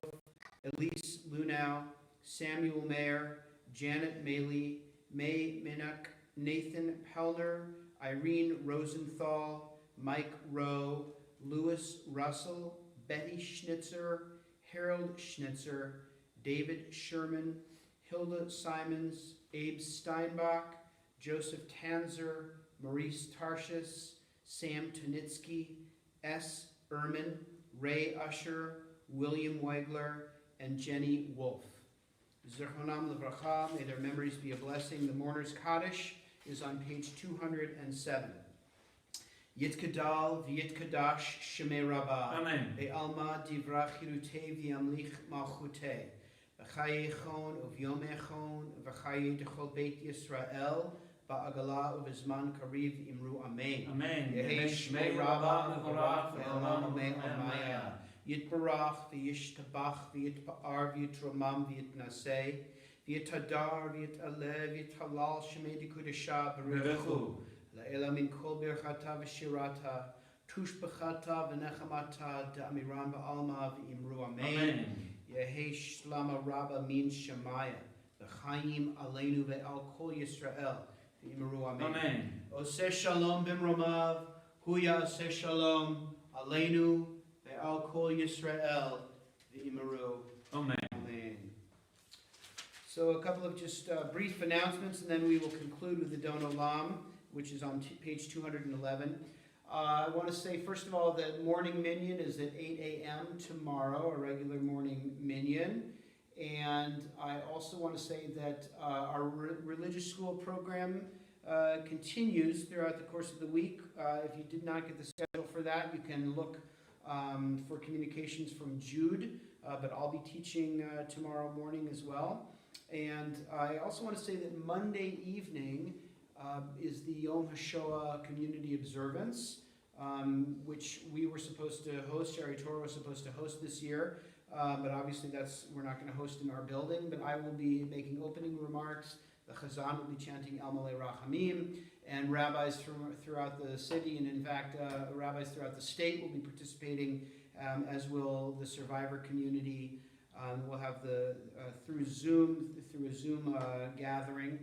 Elise Lunau, Samuel Mayer, Janet Maley, May Minnock, Nathan Pellner, Irene Rosenthal, Mike Rowe, Louis Russell, Betty Schnitzer, Harold Schnitzer, David Sherman, Hilda Simons, Abe Steinbach, Joseph Tanzer, Maurice Tarshis, Sam Tunitsky, S. Ehrman, Ray Usher, William Weigler, and Jenny Wolf. Zechronam Levracha, may their memories be a blessing. The Mourner's Kaddish is on page 207. Yitkadal v'yitkadash shemei Rabba. Amen. Be'alma divra chirutei v'yamlich malchutei. V'chayechon uvyomechon v'chaye dechol beit Yisrael ba'agala uvizman kariv imru amen. Amen. Yehei shmei Rabba mevorach ve'olam amei amaya. Yitbarach v'yishtabach v'yitpa'ar v'yitromam v'yitnaseh v'yitadar v'yitaleh v'yitalal shemei dikudesha b'rechu. La'ela min kol birchata v'shirata tushbechata v'nechamata da'amiram ba'alma v'imru amen. Yehei shlama rabba min shemaya v'chayim aleinu ve'al kol Yisrael v'imru amen. Oseh shalom b'mromav huya oseh shalom aleinu ve'al kol Yisrael v'imru Amen. amen. So a couple of just brief announcements, and then we will conclude with the Don Olam, which is on page 211. I want to say, first of all, that morning minyan is at 8 a.m. tomorrow, a regular morning minyan. And I also want to say that our religious school program continues throughout the course of the week. If you did not get the schedule for that, you can look for communications from Jude, but I'll be teaching tomorrow morning as well. And I also want to say that Monday evening is the Yom HaShoah community observance, which we were supposed to host. Sherry Torah was supposed to host this year, but obviously we're not going to host in our building. But I will be making opening remarks. The Chazan will be chanting El Malei Rachamim, and rabbis throughout the city, and in fact, rabbis throughout the state will be participating, as will the survivor community. We'll have through a Zoom gathering.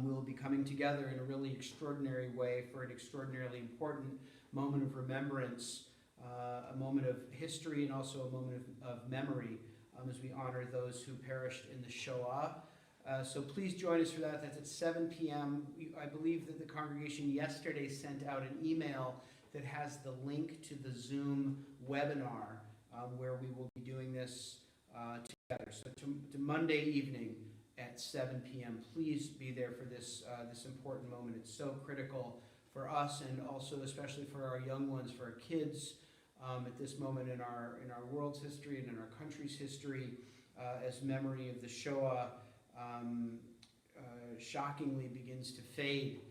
We'll be coming together in a really extraordinary way for an extraordinarily important moment of remembrance, a moment of history, and also a moment of memory as we honor those who perished in the Shoah. So please join us for that. That's at 7 p.m. I believe that the congregation yesterday sent out an email that has the link to the Zoom webinar where we will be doing this together. So to Monday evening at 7 p.m. Please be there for this this important moment. It's so critical for us, and also especially for our young ones, for our kids, at this moment in our world's history and in our country's history, as memory of the Shoah shockingly begins to fade,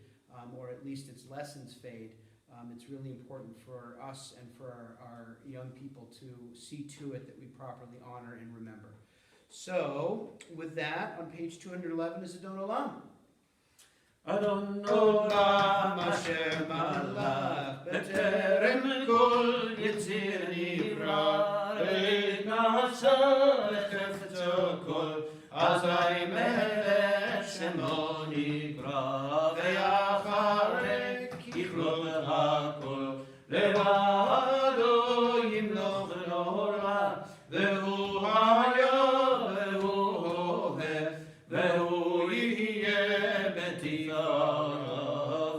or at least its lessons fade. It's really important for us and for our young people to see to it that we properly honor and remember. So, with that, on page 211 is Adon Olam. Adon Olam Asher Malach B'terem Kol Yitzir Nivra Re'it Nasa L'chefetzo Kol Azai Melech Shemo Nivra Ve'acharek Yichlot HaKol Levado Yimloch Nora Ve'hu Hayah Ve'hu Hohe Ve'hu Yihye B'tifara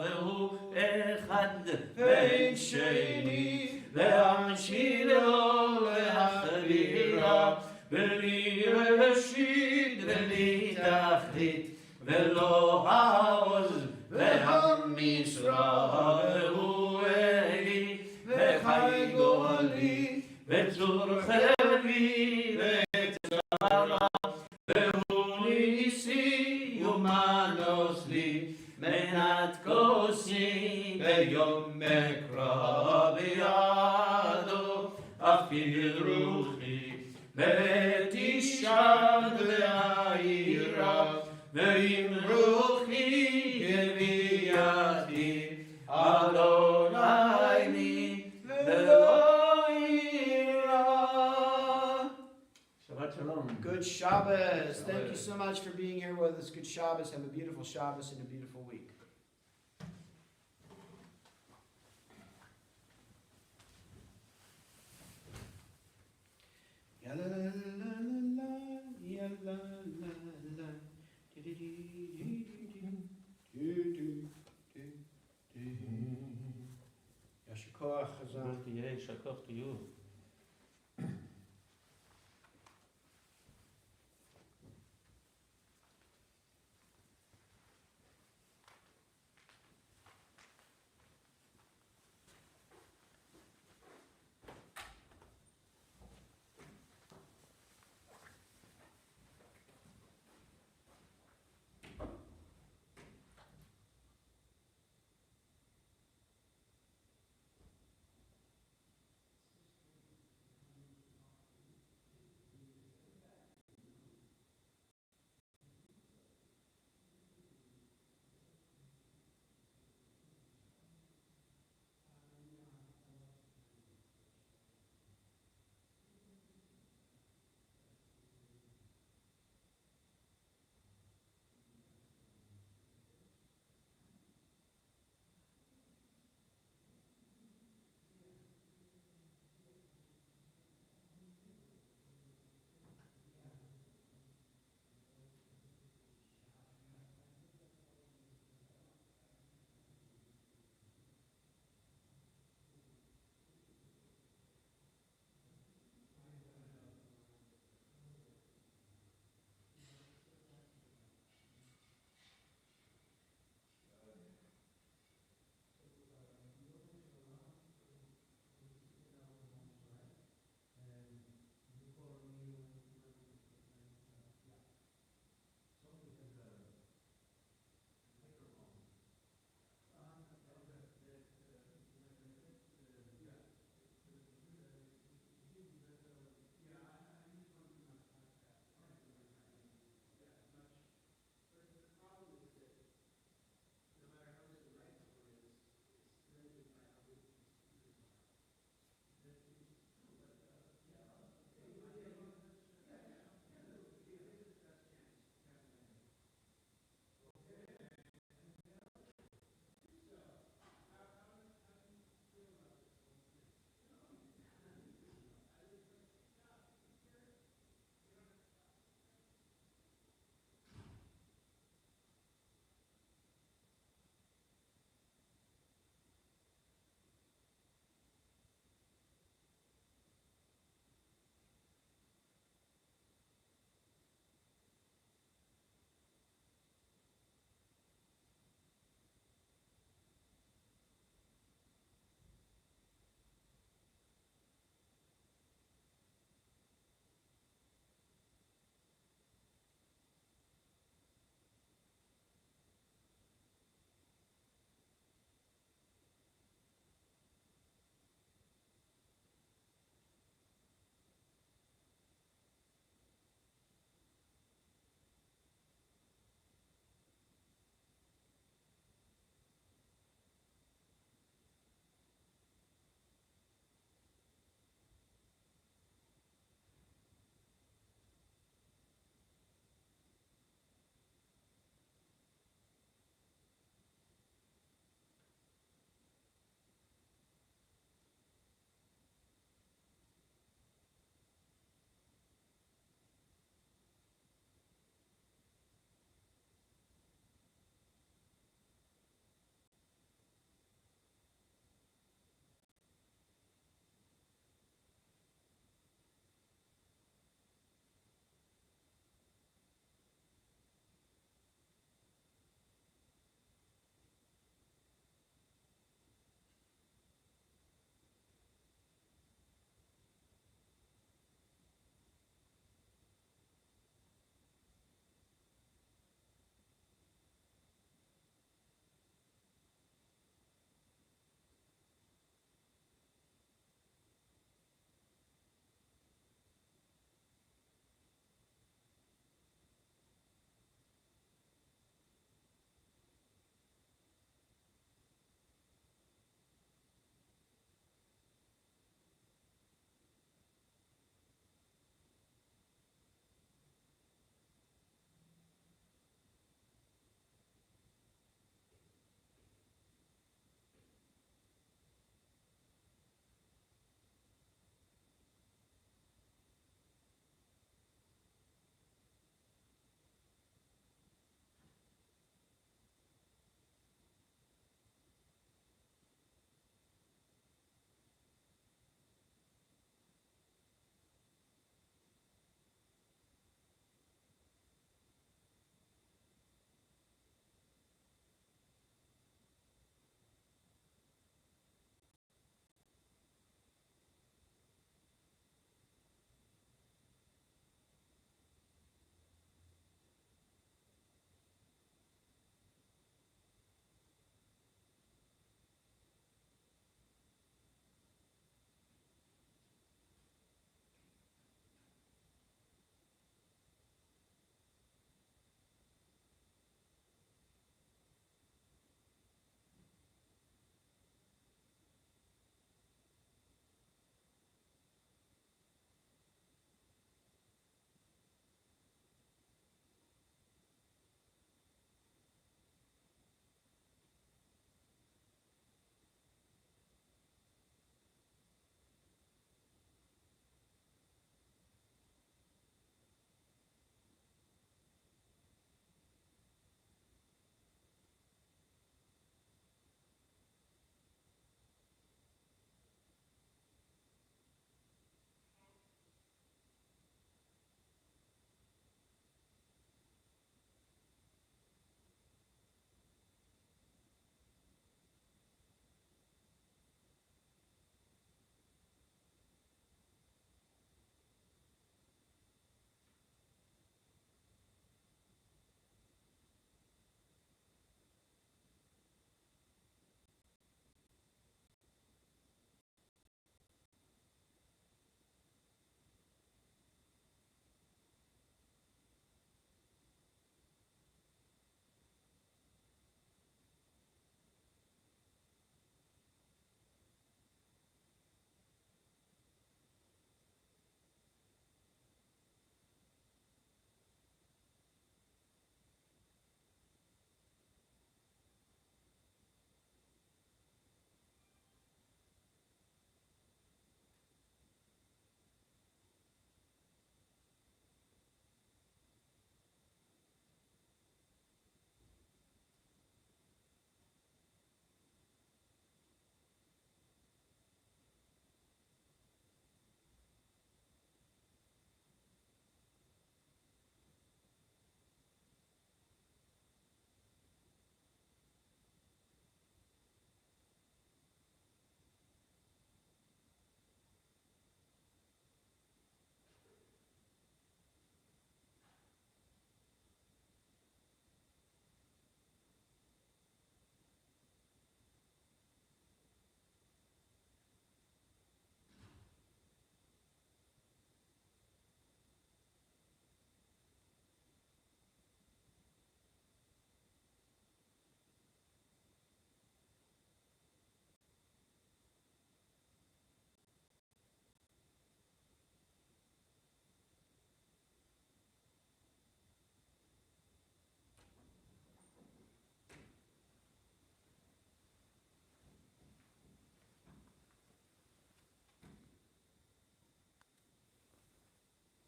Ve'hu Echad Ve'in Sheni Ve'amshir Lo Le'achavira Ve'li Reshid Ve'li Tachlit Ve'lo Ha'oz Ve'ha'misra Ve'hu Eli Ve'chai Goli Ve'tzur Chevi Ve'tzara Ve'hu Nisi Yumanos Li Menat Kosi Ve'yom Mekra Ve'yado Afil Ruchi Ve'tishad Ve'ayira Ve'im Ruchi Yeviati Adonai Mi Ve'lo Yira. Shabbat Shalom. Good Shabbos. Thank you so much for being here with us. Good Shabbos. Have a beautiful Shabbos and a beautiful week.